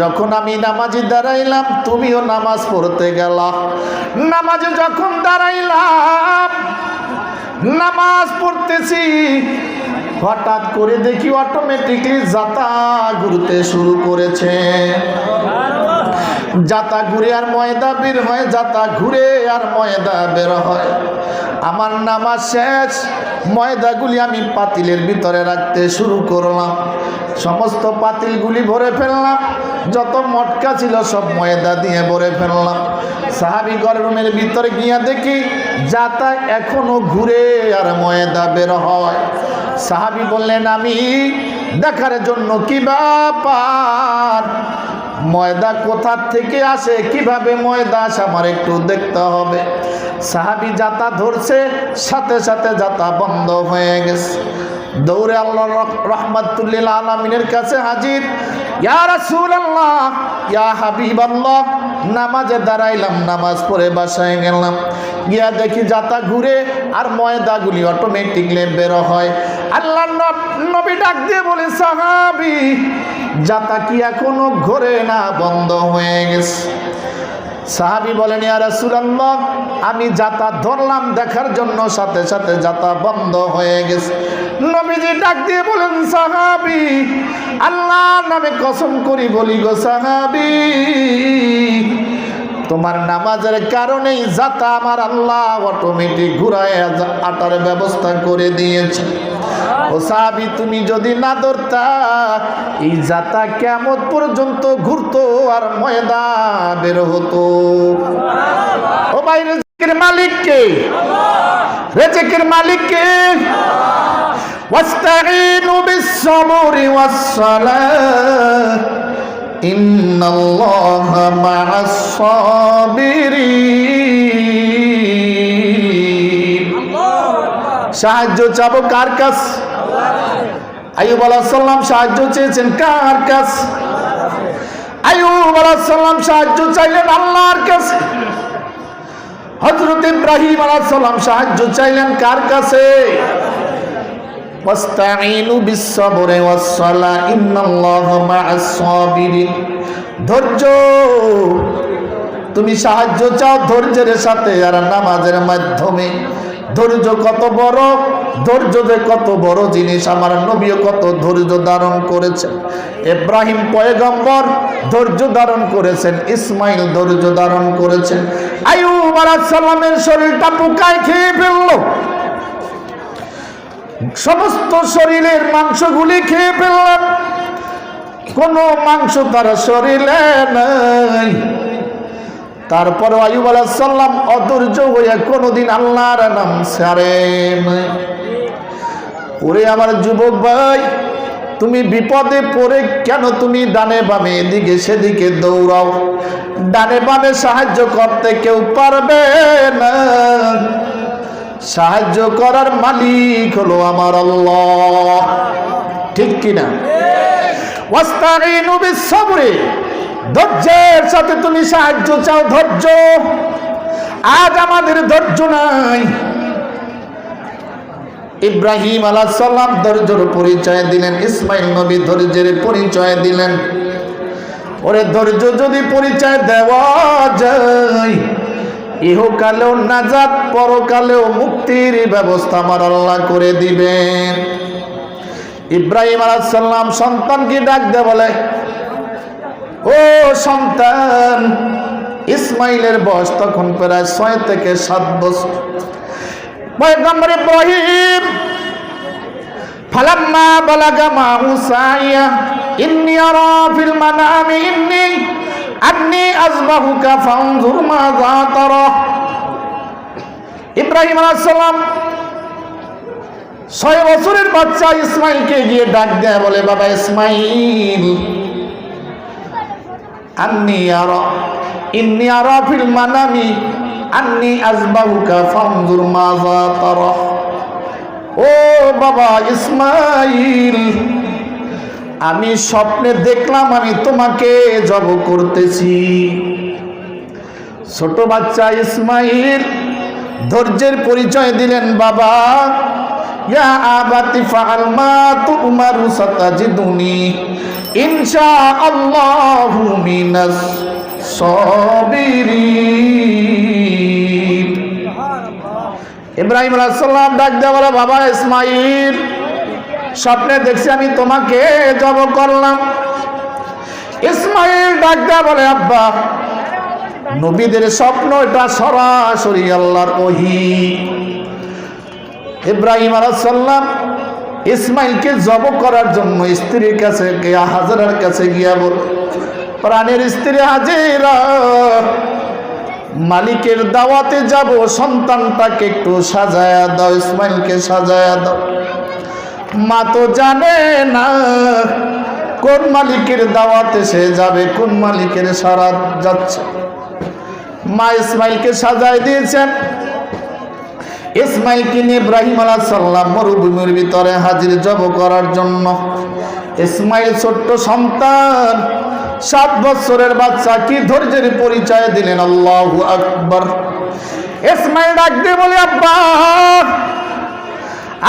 যখন আমি নামাজে দাঁড়াইলাম তুমিও নামাজ পড়তে গেলা। নামাজে যখন দাঁড়াইলাম, নামাজ পড়তেছি, হঠাৎ করে দেখি অটোমেটিকলি যাতা ঘুরতে শুরু করেছে। যাতা ঘুরে আর ময়দা বের হয়, যাতা ঘুরে আর ময়দা বের হয়। আমার নামাজ শেষ, ময়দাগুলি আমি পাতিলের ভিতরে রাখতে শুরু করলাম। সমস্ত পাতিলগুলি ভরে ফেললাম, যত মটকা ছিল সব ময়দা দিয়ে ভরে ফেললাম। সাহাবী রুমের ভিতরে গিয়া দেখি যাতা এখনো ঘুরে আর ময়দা বের হয়। সাহাবী বললেন, আমি দেখার জন্য, কি ব্যাপার, ময়দা কোথা থেকে আসে, কিভাবে ময়দা আসে, আমার একটু দেখতে হবে। সাহাবী যাতা ধরছে, সাথে সাথে যাতা বন্ধ হয়ে গেছে। দৌড়ে আল্লাহ রাহমাতুল লিল আলামিনের কাছে হাজির। ইয়া রাসূলুল্লাহ, ইয়া হাবিবাল্লাহ, নামাজে দাঁড়াইলাম, নামাজ পড়ে বাসায় গেলাম, গিয়া দেখি যাতা ঘুরে আর ময়দাগুলি অটোমেটিকলি বের হয়। আল্লাহ নবী ডাক দিয়ে বলে, সাহাবী, যাতা কি এখনো ঘোরে না, বন্ধ হয়ে গেছে? সাহাবী বলেন, ইয়া রাসূলুল্লাহ, আমি যাতা ধরলাম দেখার জন্য, সাথে সাথে যাতা বন্ধ হয়ে গেছে। নবীজি ডাক দিয়ে বলেন, সাহাবী, আল্লাহর নামে কসম করি বলি গো সাহাবী, তোমার নামাজের কারণেই যাতা আমার আল্লাহ অটোমেটিক ঘুরায় আটার ব্যবস্থা করে দিয়েছে। ও সাহাবী, তুমি যদি না ধরতা এই যাতা কিয়ামত পর্যন্ত ঘুরতো আর ময়দা বের হতো। ও ভাই, রিজিকের মালিক কে? রিজিকের মালিক কে? ওয়াস্তাঈনু বিস-সাবরি ওয়াস-সালাহ ইন্নাল্লাহা মা'আস-সাবিরিন। সাহায্য চাবো কার কাছে? আইয়ুব আলাইহিস সালাম সাহায্য চেয়েছেন কার কাছে? আইয়ুব আলাইহিস সালাম সাহায্য চাইলেন আল্লাহর কাছে। হযরত ইব্রাহিম আলাইহিস সালাম সাহায্য চাইলেন কার কাছে? ওয়াস্তাঈনু বিস-সাবরি ওয়াস-সালাহ ইন্নাল্লাহা মা'আস-সাবিরিন। ধৈর্য, তুমি সাহায্য চাও ধৈর্যের সাথে আর নামাজের মাধ্যমে। ধৈর্য কত বড়, ধৈর্য যে কত বড় জিনিস, আমার নবীও কত ধৈর্য ধারণ করেছেন। ইব্রাহিম পয়গম্বর ধৈর্য ধারণ করেছেন, ইসমাইল ধৈর্য ধারণ করেছেন। আইয়ুব আলাইহিস সালামের শরীরটা পোকায় খেয়ে ফেলল, সমস্ত শরীরের মাংসগুলি খেয়ে ফেললেন, কোনো মাংস তার শরীরে নাই। তারপর আইয়ুব আলাইহিস সালাম অধৈর্য হয়ে কোনোদিন আল্লাহর নাম ছাড়েন। ওরে আমার যুবক ভাই, তুমি বিপদে পড়ে কেন তুমি ডানে বামে এদিকে সেদিকে দৌড়াও? ডানে বামে সাহায্য করতে কেউ পারবে না, সাহায্য করার মালিক হলো আমার আল্লাহ। ঠিক কিনা? ওয়াস্তাঈনু বিস-সাবরি, ধৈর্যের সাথে তুমি সাহায্য চাও। ধৈর্য, আজ আমাদের ধৈর্য নাই। ইব্রাহিম আলাইহিস সালাম ধৈর্যের পরিচয় দিলেন, ইসমাইল নবী ধৈর্যের পরিচয় দিলেন। ওরে ধৈর্য যদি পরিচয় দেওয়া যায়, ইহকালেও নাজাত, পরকালেও মুক্তির ব্যবস্থা আমার আল্লাহ করে দিবেন। ইব্রাহিম আলাইহিস সালাম সন্তানকে ডাক দিয়ে বলে, ও সন্তান। ইসমাইলের বয়স তখন প্রায় 6 থেকে 7 বছর। পয়গম্বর ইব্রাহিম ফালাম্মা বালাগা মাহু সাইয়া ইন্নী আরা ফিল মানামি আন্নী আযবাহুকা ফানজুর মাযা তারা। ইব্রাহিম আলাইহিস সালাম 6 বছরের বাচ্চা ইসমাইলকে গিয়ে ডাক দেয়, বলে, বাবা ইসমাইল, ইন্নী আরা ফিল মানামি আন্নী আযবাহুকা ফানজুর মাযা তারা। ও বাবা ইসমাইল, আমি স্বপ্নে দেখলাম আমি তোমাকে জব করতেছি। ছোট বাচ্চা ইসমাইল ধৈর্যের পরিচয় দিলেন, বাবা, ইয়া আবাতি ফাআল মা তুমারু সাতাজিদুনি ইনশাআল্লাহু মিনাস সাবিরিন। ইব্রাহিম আলাইহিস সালাম ডাক দেয়া বলে, বাবা ইসমাইল, স্বপ্নে দেখছি আমি তোমাকে জব করলাম। ইসমাইল ডাক দেয়া বলে, আব্বা, নবীদের স্বপ্ন এটা সরাসরি আল্লাহর ওহী। ইব্রাহিম আলাইহিস সালাম ইসমাইলকে জব করার জন্য স্ত্রীর কাছে গিয়া, হাজেরার কাছে গিয়া বল, প্রাণের স্ত্রী হাজেরা, মালিকের দাওয়াতে যাব, সন্তানটাকে একটু সাজায়া দাও, ইসমাইলকে সাজায়া দাও। মা তো জানে না কোন মালিকের দাওয়াতে সে যাবে, কোন মালিকের সারাত যাচ্ছে। মা ইসমাইলকে সাজায় দিয়েছেন। ইসমাইলকে নিয়ে ইব্রাহিম আলাইহিস সালাম মরুভূমির ভিতরে হাজির জব করার জন্য। ইসমাইল ছোট্ট সন্তান, 7 বছরের বাচ্চা, কি ধৈর্যের পরিচয় দিলেন! আল্লাহু আকবার। ইসমাইল ডাক দিয়ে বলে, আব্বা,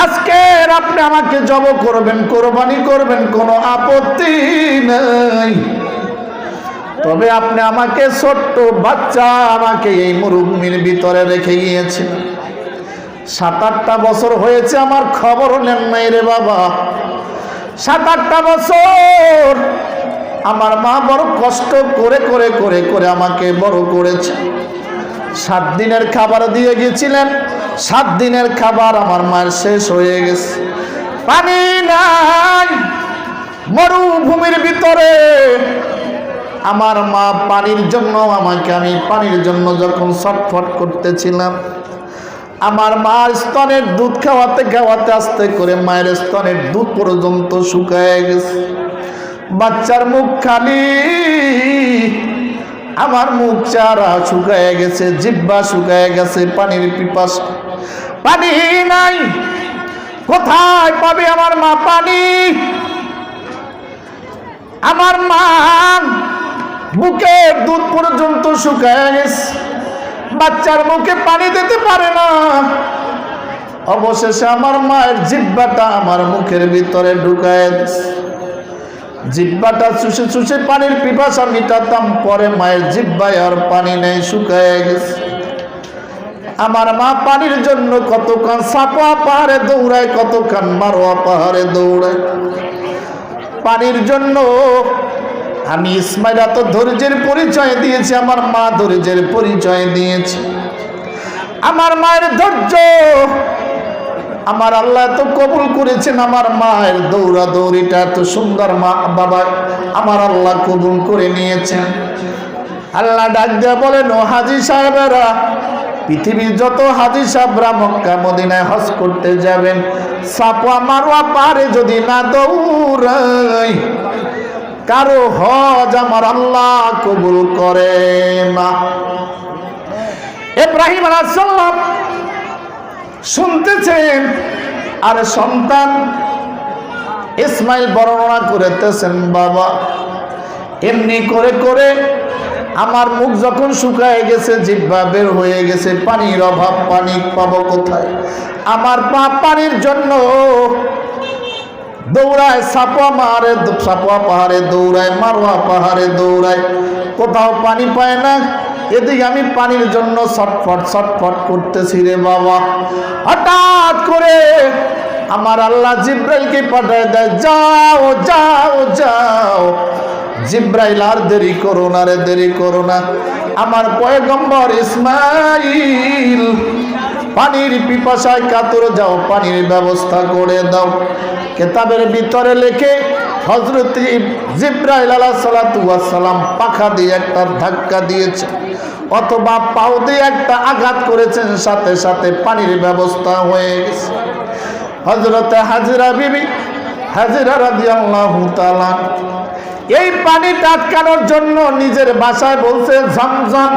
আজকে আপনি আমাকে জব করবেন, কোরবানি করবেন, কোনো আপত্তি নাই। তবে আপনি আমাকে ছোট্ট বাচ্চা আমাকে এই মরুভূমির ভিতরে রেখে গিয়েছেন। 7-8টা বছর হয়েছে আমার খবর নেন নাই রে বাবা। 7-8টা বছর আমার মা বড় কষ্ট করে করে করে করে আমাকে বড় করেছে। 7 দিনের খাবার দিয়ে গেছিলেন, 7 দিনের খাবার আমার মায়ের শেষ হয়ে গেছে। পানি নাই মরুভূমির ভিতরে। আমার মা পানির জন্য আমি পানির জন্য যখন ছটফট করতেছিলাম, আমার মার স্তনের দুধ খাওয়াতে খাওয়াতে আস্তে করে মায়ের স্তনের দুধ পর্যন্ত শুকায় গেছে। বাচ্চার মুখ খালি, আমার মুখ চারা শুকায় গেছে, জিহ্বা শুকায় গেছে, পানির পিপাসা। পানি নাই, কোথায় পাবে আমার মা পানি? আমার মা বুকের দুধ পর্যন্ত শুকায় গেছে, বাচ্চার মুখে পানি দিতে পারে না। অবশেষে আমার মায়ের জিহ্বাটা আমার মুখের ভিতরে ঢুকায় দিছে। জিহ্বাটা চুষে চুষে পানির পিপাসা মিটাতাম, পরে মায়ের জিহ্বায় আর পানি নেই, শুকায় গেছে। আমার মা পানির জন্য কতক্ষণ সাপা পাহাড়ে দৌড়ায়, কতক্ষণ মারোয়া পাহাড়ে দৌড়ায় পানির জন্য। আমি ইসমাইল এত ধৈর্যের পরিচয় দিয়েছি, আমার মা ধৈর্যের পরিচয় দিয়েছে। আমার মায়ের ধৈর্য আমার আল্লাহ তো কবুল করেছেন। আমার মায়ের দৌড়া দৌড়িটা এত সুন্দর মা বাবা আমার আল্লাহ কবুল করে নিয়েছেন। আল্লাহ ডাক দেয়া বলেন, ও হাজী সাহেবেরা, পৃথিবীর যত হাজী সাহেবরা মক্কা মদিনায় হজ করতে যাবেন, সাপা মারোয়া পারে যদি না দৌড়াই, কারো হজ আমার আল্লাহ কবুল করে না। ইব্রাহিম আলাইহিস সালাম শুনতেছেন, আর সন্তান ইসমাইল বর্ণনা করতেছেন, বাবা এমনি করে করে আমার মুখ যখন শুকায় গেছে, জিহ্বা বের হয়ে গেছে, পানির অভাব, পানি পাবো কোথায়? আমার পা পানির জন্য দৌড়ায়, সাপা পাহাড়ে দৌড়ায়, মারোয়া পাহাড়ে দৌড়ায়, কোথাও পানি পায় না। এদিকে আমি পানির জন্য ছটফট ছটফট করতেছি রে বাবা। হঠাৎ করে আমার আল্লাহ জিব্রাইলকে পাঠায় দেয়, যাও যাও যাও। জিব্রাইল, আর দেরি করো না রে, দেরি করো না। আমার পয়গম্বর ইসমাইল পানির পিপাসায় কাতর, যাও পানির ব্যবস্থা করে দাও। কিতাবের ভিতরে লেখে হযরত জিব্রাইল আলাইহিস সালাতু ওয়াস সালাম পাখা দিয়ে একটা ধাক্কা দিয়েছে, অথবা পাও দিয়ে একটা আঘাত করেছেন, সাথে সাথে পানির ব্যবস্থা হয়ে গেছে। হযরত হাজরা বিবি, হাজরা রাদিয়াল্লাহু তাআলা এই পানি আটকানোর জন্য নিজের ভাষায় বলছে, ঝমঝম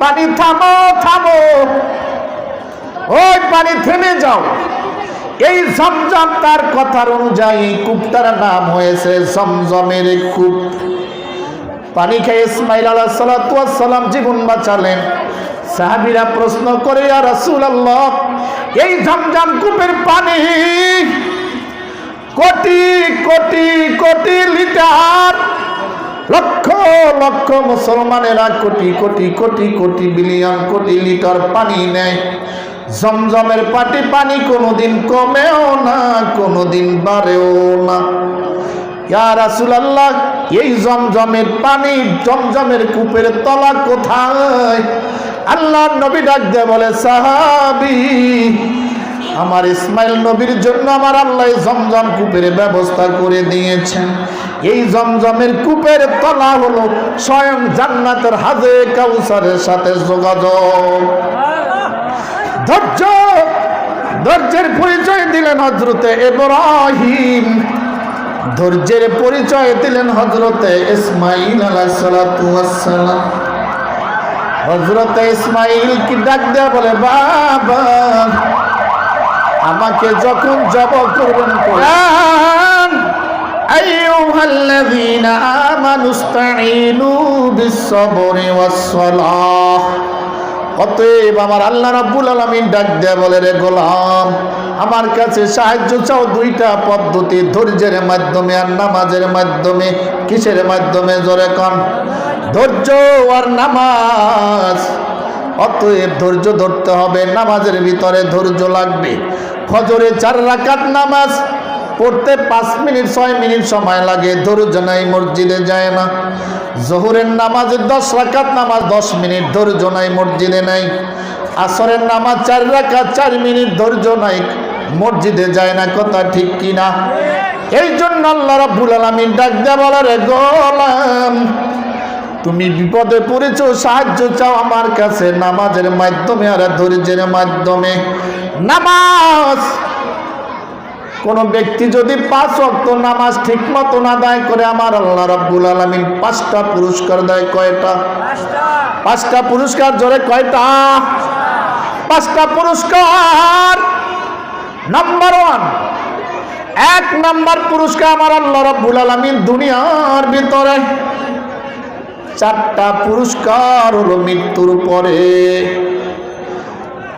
পানি থামো থামো, ওই পানি থেমে যাও। এই ঝমঝম তার কথার অনুযায়ী কূপটার নাম হয়েছে ঝমঝমের কূপ। পানি খেয়ে ইসমাইল আলাইহিস সালাতু ওয়াস সালাম জীবন বাঁচালেন। সাহাবীরা প্রশ্ন করে, ইয়া রাসূলুল্লাহ, এই ঝমঝম কূপের পানি কোটি কোটি কোটি লিটার, লক্ষ লক্ষ মুসলমানেরা কোটি কোটি কোটি কোটি বিলিয়ন কোটি লিটার পানি নেয়। জমজমের পানি কোনোদিন কমেও না, কোনোদিন বাড়েও না। ইয়া রাসূলুল্লাহ, এই জমজমের পানি, জমজমের কূপের তলা কোথায়? আল্লাহর নবী ডাক দিয়ে বলে, সাহাবী, আমার ইসমাইল নবীর জন্য আমার আল্লাহ জমজম কূপের ব্যবস্থা করে দিয়েছেন। এই জমজমের কূপের তলা হলো স্বয়ং জান্নাতের হাজে কাউসারের সাথে যোগাযোগ। ধৈর্যের পরিচয় দিলেন হযরতে ইব্রাহিম, ধৈর্যের পরিচয় দিলেন হযরতে ইসমাইল আলাইহিস সালাতু ওয়াস সালাম। হযরতে ইসমাইল কি ডাক দেয়া বলে, বাবা আমাকে যখন জবাই করবেন, কোরআন আইয়ুহাল্লাযীনা আমানুস্তাঈনু বিস-সাবরি ওয়াস-সালাহ। অতএব আমার আল্লাহ রাব্বুল আলামিন ডাক দেয়া বলে, রে গোলাম, আমার কাছে সাহায্য চাও দুইটা পদ্ধতি, ধৈর্যের মাধ্যমে আর নামাজের মাধ্যমে। কিসের মাধ্যমে? জোরে কোন। ধৈর্য আর নামাজ। অতএব ধৈর্য ধরতে হবে, নামাজের ভিতরে ধৈর্য লাগবে। ফজরে 4 রাকাত নামাজ পড়তে 5 মিনিট 6 মিনিট সময় লাগে, ধৈর্য নাই, মসজিদে যায় না। জোহরের নামাজে 10 রাকাত নামাজ 10 মিনিট, ধৈর্য নাই, মসজিদে নাই। আসরের নামাজ 4 রাকাত 4 মিনিট, ধৈর্য নাই, মসজিদে যায় না। কথা ঠিক কিনা? এই জন্য আল্লাহ রাব্বুল আলামিন ডাক দেয়া বলে, রে গোলাম, তুমি বিপদে পড়েছো, সাহায্য চাও আমার কাছে নামাজের মাধ্যমে আর ধৈর্যের মাধ্যমে। নামাজ, কোন ব্যক্তি যদি 5 ওয়াক্ত নামাজ ঠিক মতো আদায় করে, আমার আল্লাহ রাব্বুল আলামিন 5টা পুরস্কার দেয়। কয়টা? 5টা পুরস্কার। জোরে কয়টা? 5টা পুরস্কার। নাম্বার 1, 1 নাম্বার পুরস্কার আমার আল্লাহ রাব্বুল আলামিন দুনিয়ার ভিতরে 4টা পুরস্কার হলো মৃত্যুর পরে।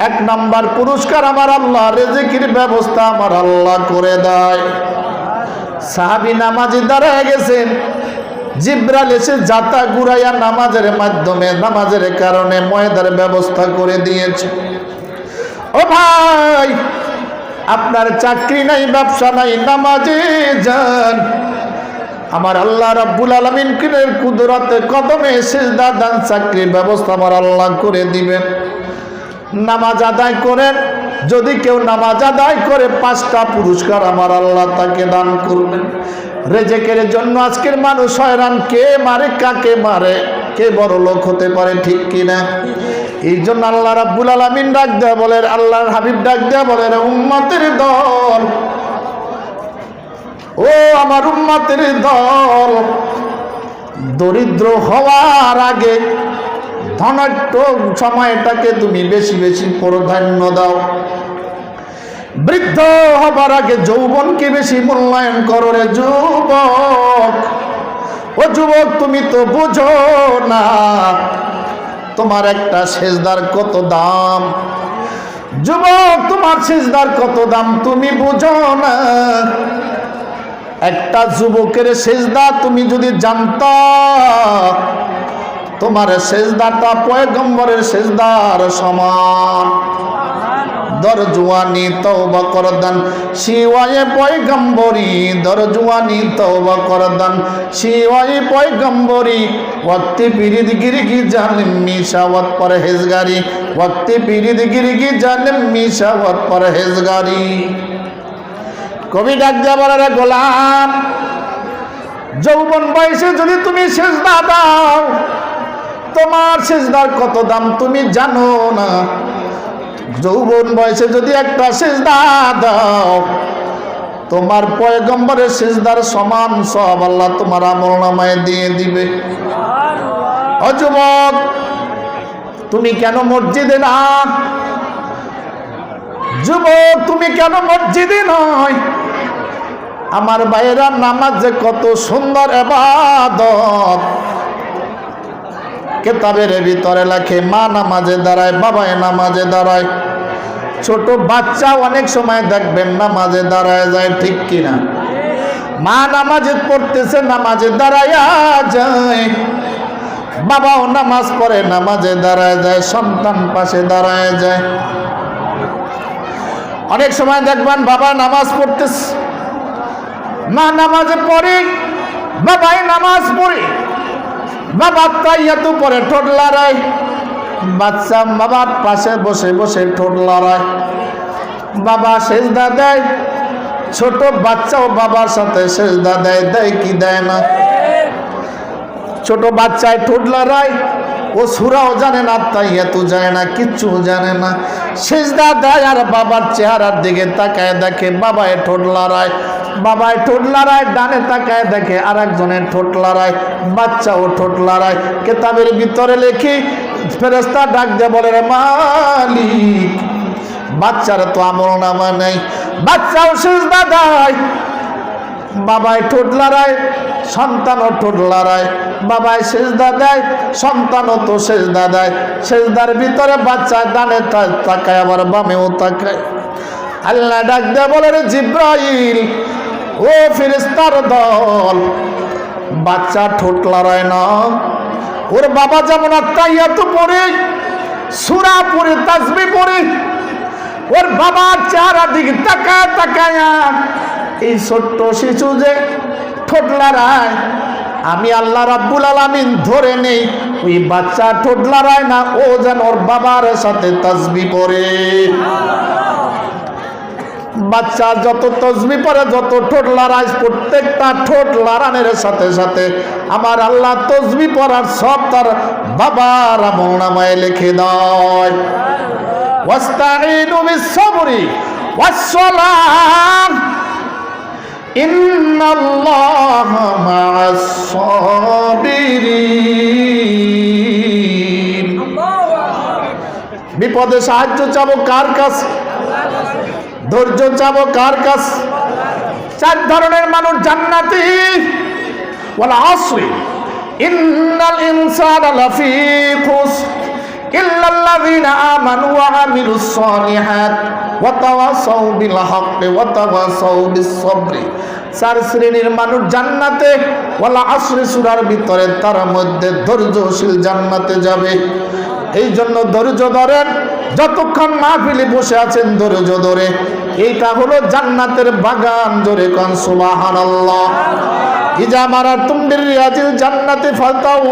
1 নাম্বার পুরস্কার আমার আল্লাহ রিজিকের ব্যবস্থা আমার আল্লাহ করে দেয়। সাহাবী নামাজে দাঁড়ায় গেছেন, জিবরাইল এসে জাতা ঘুরাইয়া নামাজের মাধ্যমে, নামাজের কারণে ময়দার ব্যবস্থা করে দিয়েছে। ও ভাই, আপনার চাকরি নাই, ব্যবসা নাই, নামাজে যান। আমার আল্লাহ রাব্বুল আলামিন কিনের কুদরতে কদমে সিজদা দান, চাকরির ব্যবস্থা আমার আল্লাহ করে দিবেন। নামাজ আদায় করেন, যদি কেউ নামাজ আদায় করে 5টা পুরস্কার আমার আল্লাহ তাকে দান করবেন। রেজেকের জন্য আজকের মানুষ হয়রান, কে মারে কাকে মারে, কে বড় লোক হতে পারে, ঠিক কিনা? এই জন্য আল্লাহ রাব্বুল আলামিন ডাক দেয়া বলে, আল্লাহর হাবিব ডাক দেয়া বলে, উম্মতের দল, ও আমার উম্মতের দল, দরিদ্র হওয়ার আগে ধনাঢ্য সময়টাকে তুমি বেশি বেশি প্রাধান্য দাও। বৃদ্ধ হবার আগে যৌবনকে বেশি মূল্যায়ন করো রে যুবক। ও যুবক, তুমি তো বুঝো না তোমার একটা সেজদার কত দাম। যুবক, তোমার সেজদার কত দাম তুমি বুঝো না। একটা যুবকের সেজদা তুমি যদি জানতা, তোমার সেজদাটা পয়গম্বরের সেজদার সমান। দরজওয়ানি তওবা করদান শিওয়ায়ে পয়গম্বরি, দরজওয়ানি তওবা করদান শিওয়ায়ে পয়গম্বরি। ওয়াক্তি পিরিদ গিরগি জালিম মিশাওয়াত পরহেজগারি, ওয়াক্তি পিরিদ গিরগি জালিম মিশাওয়াত পরহেজগারি। কবি ডাক দিয়া বলে, রে গোলাম, যৌবন বয়সে যদি তুমি সেজদা দাও, তোমার সেজদার কত দাম তুমি জানো না। যৌবন বয়সে যদি একটা সেজদা দাও, তোমার পয়গম্বরের সেজদার সমান সব আল্লাহ তোমার আমলনামায় দিয়ে দিবে। ও যুবক, তুমি কেন মসজিদে না? যুবক, তুমি কেন মসজিদে নয়? আমার ভাইয়েরা, নামাজ যে কত সুন্দর ইবাদত। কিতাবের ভিতরে লেখে, মা নামাজে দাঁড়ায়, বাবায় নামাজে দাঁড়ায়। ছোট বাচ্চা অনেক সময় দেখবেন নামাজে দাঁড়ায় যায়, ঠিক কিনা? মা নামাজে পড়তেছে, নামাজে দাঁড়ায়া যায়। বাবাও নামাজ পড়ে, নামাজে দাঁড়ায় যায়। সন্তান পাশে দাঁড়ায় যায়। অনেক সময় দেখবেন বাবা নামাজ পড়তেছে, মা নামাজে পড়ে, বাবাই নামাজ পড়ে। বাবা তাইয়াতু পরে ঠোঁট লড়ায়, বাচ্চা বাবার পাশে বসে বসে ঠোঁট লড়ায়। বাবা সেজদা দেয়, ছোট বাচ্চাও বাবার সাথে সেজদা দেয়, দেয় কি দেয় না? ছোট বাচ্চায় ঠোঁট লড়ায়, ও সূরাও জানে না, তাইয়াতু জানে না, কিচ্ছু জানে না। সেজদা দেয় আর বাবার চেহারার দিকে তাকায় দেখে বাবায় ঠোঁট লড়ায়, বাবায় ঠোঁট লড়ায়। ডানে তাকায় দেখে আর একজনের ঠোঁট লড়ায়, বাচ্চাও ঠোঁট লড়ায়। কিতাবের ভিতরে লেখি, ফেরেশতা ডাক দিয়ে বলে, রে মালিক, বাচ্চার তো আমলনামা নাই, বাচ্চাও সেজদা দেয়। বাবায় ঠোঁট লড়ায়, সন্তানও ঠোঁট লড়ায়। বাবায় সেজদা দেয়, সন্তানও তো সেজদা দেয়। সেজদার ভিতরে বাচ্চা ডানে তাকায়, আবার বামেও তাকায়। আল্লাহ ডাক দিয়ে বলে, রে জিব্রাইল, ও ফেরেশতার দল, বাচ্চা ঠোঁট লড়ায় না, ও ওর বাবা যেমন আত্তাহিয়াত পড়ে, সূরা পড়ে, তাসবিহ পড়ে, ওর বাবার চেহারা দিকে তাকায় তাকায়া এই ছোট্ট শিশু যে ঠোঁট লড়ায়, আমি আল্লাহ রাব্বুল আলামিন ধরে নেই ওই বাচ্চা ঠোঁট লড়ায় না, ও যেন ওর বাবার সাথে তাসবিহ পড়ে। বাচ্চা যত তাসবিহ পড়ে, যত ঠোঁট লড়ায়, প্রত্যেকটা ঠোঁট লড়ানোর সাথে সাথে আমার আল্লাহ তাসবিহ পড়ার সব তার বাবার আমলনামায় লিখে দেয়। ওয়াস্তাঈনু বিস-সাবরি ওয়াস-সালাহ ইন্নাল্লাহা মা'আস-সাবিরিন। বিপদে সাহায্য চাবো কার কাছে? ধৈর্য চাবো কার কাছে? চার ধরনের মানুষ জান্নাতি। ওয়াল আসরি ইন্নাল ইনসানা লাফি খুসর ইল্লাল্লাযীনা আমানু ওয়া আমিলুস সালিহাত ওয়া তাওয়াসাউ বিল হাক্কি ওয়া তাওয়াসাউ বিস সাবরি। চার শ্রেণীর মানুষ জান্নাতে। ওয়াল আসরি সূরার ভিতরে তার মধ্যে ধৈর্যশীল জান্নাতে যাবে। এই জন্য ধৈর্য ধরেন, যতক্ষণ মাহফিলে বসে আছেন ধৈর্য ধরে। এইটা হলো জান্নাতের বাগান। জোরে কোন সুবহানাল্লাহ। ইজা মারাতুম বিরিয়াজিল জান্নাতি ফাতাউ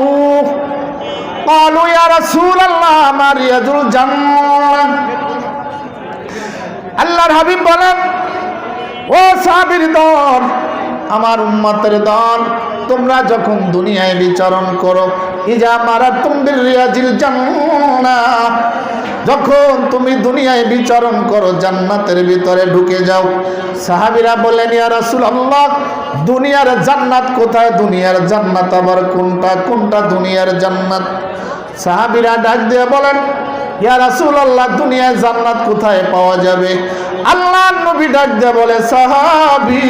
ক্বালু ইয়া রাসূলুল্লাহ মা রিয়াজুল জান্নাহ। আল্লাহর হাবিব বলেন, ও সাহাবীর দল, আমার উম্মতের দল, তোমরা যখন দুনিয়ায় বিচরণ করো, ইজা মারাতুম বিরিয়াজিল জান্নাহ, যখন তুমি দুনিয়ায় বিচরণ করো, জান্নাতের ভিতরে ঢুকে যাও। সাহাবীরা বলেন, ইয়া রাসূলুল্লাহ, দুনিয়ার জান্নাত কোথায়? দুনিয়ার জান্নাত আবার কোনটা? কোনটা দুনিয়ার জান্নাত? সাহাবীরা ডাক দিয়ে বলেন, ইয়া রাসূলুল্লাহ, দুনিয়ায় জান্নাত কোথায় পাওয়া যাবে? আল্লাহর নবী ডাক দিয়ে বলে, সাহাবী,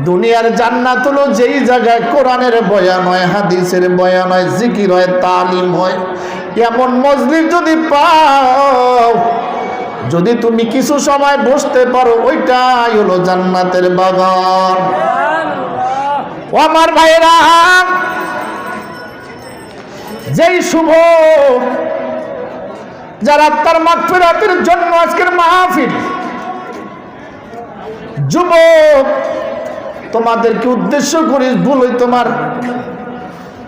দুনিয়ার জান্নাত হলো যেই জায়গায় কোরআনের বয়ান হয়, হাদিসের বয়ান হয়, জিকির হয়, তালিম হয়, এমন মজলিস যদি পাও, যদি তুমি কিছু সময় বসতে পারো, ওইটাই হলো জান্নাতের বাগান। ও আমার ভাইরা, যেই শুভ যারা তার মাগফিরাতের জন্য আজকের মাহফিল, যুবক তোমাদেরকে উদ্দেশ্য করে বলি,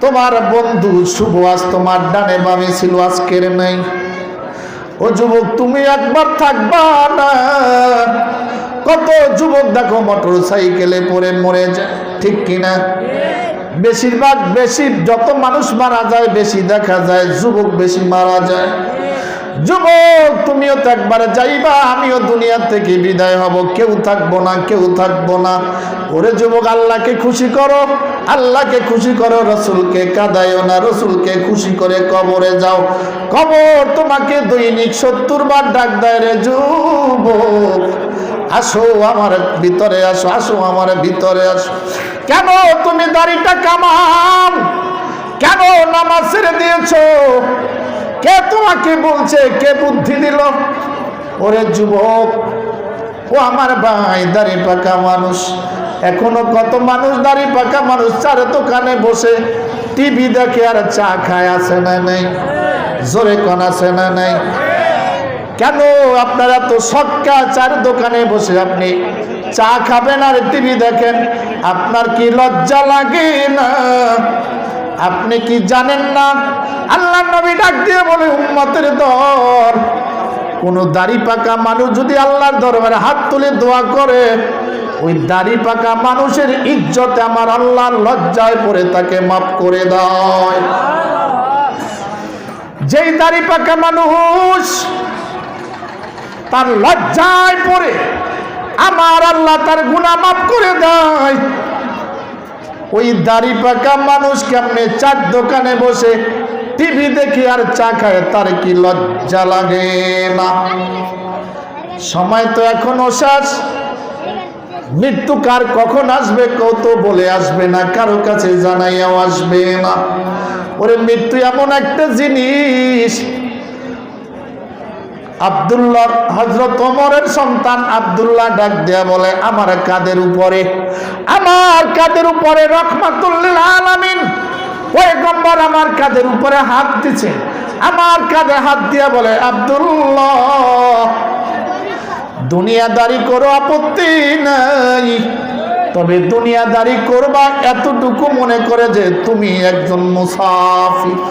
তোমার বন্ধু শুভ আজ তোমার ডানে বামে ছিল, আজকের নাই। ও যুবক, তুমি একবার থাকবা না। কত যুবক দেখো মোটর সাইকেলে পড়ে মরে যায়, ঠিক কিনা? বেশিরভাগ যত মানুষ মারা যায়, বেশি দেখা যায় যুবক বেশি মারা যায়। যুবক, তুমিও তো একবার যাইবা, আমিও দুনিয়া থেকে বিদায় হব, কেউ থাকবো না, কেউ থাকবো না। ওরে যুবক, আল্লাহকে খুশি করো, আল্লাহকে খুশি করো, রসুলকে কাঁদাইও না, রসুলকে খুশি করে কবরে যাও। কবর তোমাকে দৈনিক 70 বার ডাক দেয়, রে যুবক, আসো আমার ভিতরে আসো, আসো আমার ভিতরে আসো। কেন তুমি দাড়িটা কামাও? কেন নামাজ ছেড়ে দিয়েছো? কে তোমাকে বলছে? কে বুদ্ধি দিল? ওরে যুবক, ও আমার ভাই, দাড়ি পাকা মানুষ, এখনো কত মানুষ দাড়ি পাকা মানুষ চার দোকানে বসে টিভি দেখে আর চা খায়, আছে না নাই? জোরে কোন আছে না নাই? কেন আপনারা তো সক্কা চার দোকানে বসে আপনি চা খাবেন আর টিভি দেখেন? আপনার কি লজ্জা লাগে না? আপনি কি জানেন না? আল্লাহ নবী ডাক দিয়ে বলে, উম্মতের দল, কোন দাড়ি পাকা মানুষ যদি আল্লাহর দরবারে হাত তুলে দোয়া করে, ওই দাড়ি পাকা মানুষের ইজ্জতে আমার আল্লাহর লজ্জায় পড়ে তাকে মাফ করে দেয়। যেই দাড়ি পাকা মানুষ তার লজ্জায় পড়ে আমার আল্লাহ তার গুনাহ মাফ করে দেয়, ওই দাড়ি পাকা মানুষ কেমনে চার দোকানে বসে টিভি দেখি আর চা খায়, তার কি লজ্জা লাগে না? সময় তো এখনো শেষ। মৃত্যু কার কখন আসবে কেউ তো বলে আসবে না, কারো কাছে জানাইয়াও আসবে না। ওরে মৃত্যু এমন একটা জিনিস। আব্দুল্লাহ, হযরত ওমরের সন্তান আব্দুল্লাহ ডাক দেয়া বলে, আমার কাঁধের উপরে রাহমাতুল লিল আলামিন পয়গম্বর আমার কাঁধের উপরে হাত দিছে, আমার কাঁধে হাত দিয়া বলে, আব্দুল্লাহ দুনিয়াদারি করো আপত্তি নাই, তবে দুনিয়াদারি করবা এতটুকু মনে করে যে তুমি একজন মুসাফির।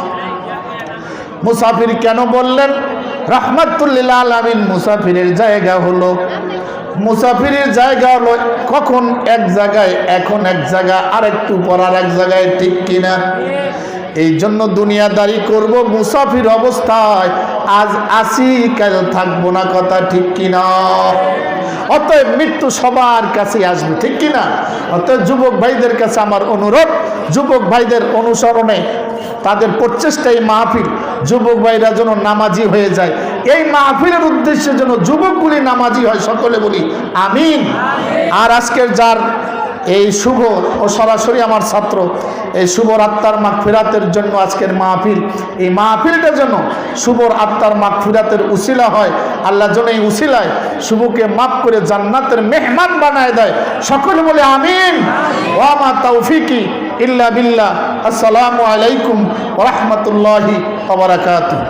মুসাফির কেন বললেন? রাহমাতুল লিল আলামিন মুসাফিরের জায়গা হলো, মুসাফিরের জায়গা হলো কখন এক জায়গায়, এখন এক জায়গা, আরেকটু পর আর এক জায়গায়, ঠিক কিনা? এই জন্য দুনিয়াদারি করব মুসাফির অবস্থায়, আজ আসি কাল থাকবো না, কথা ঠিক কিনা? অতএব মৃত্যু সবার কাছে আসবে, ঠিক কিনা? অতএব যুবক ভাইদের কাছে আমার অনুরোধ, যুবক ভাইদের অনুসরণে তাদের প্রচেষ্টায় মাহফিল, যুবক ভাইরা যেন নামাজি হয়ে যায়, এই মাহফিলের উদ্দেশ্যে যেন যুবকগুলি নামাজি হয়, সকলে বলি আমিন। আর আজকের যার এই শুভ ও সরাসরি আমার ছাত্র, এই শুভর আত্মার মাগফিরাতের জন্য আজকের মাহফিল, এই মাহফিলটা যেন শুভর আত্মার মাগফিরাতের উসিলা হয়, আল্লাহ যেন এই উসিলায় শুভকে মাফ করে জান্নাতের মেহমান বানায় দেয়, সকলে বলে আমিন। ওয়া মা তাওফিকি ইল্লা বিল্লাহ। আসসালামু আলাইকুম ওয়া রাহমাতুল্লাহি ওয়া বারাকাতুহু।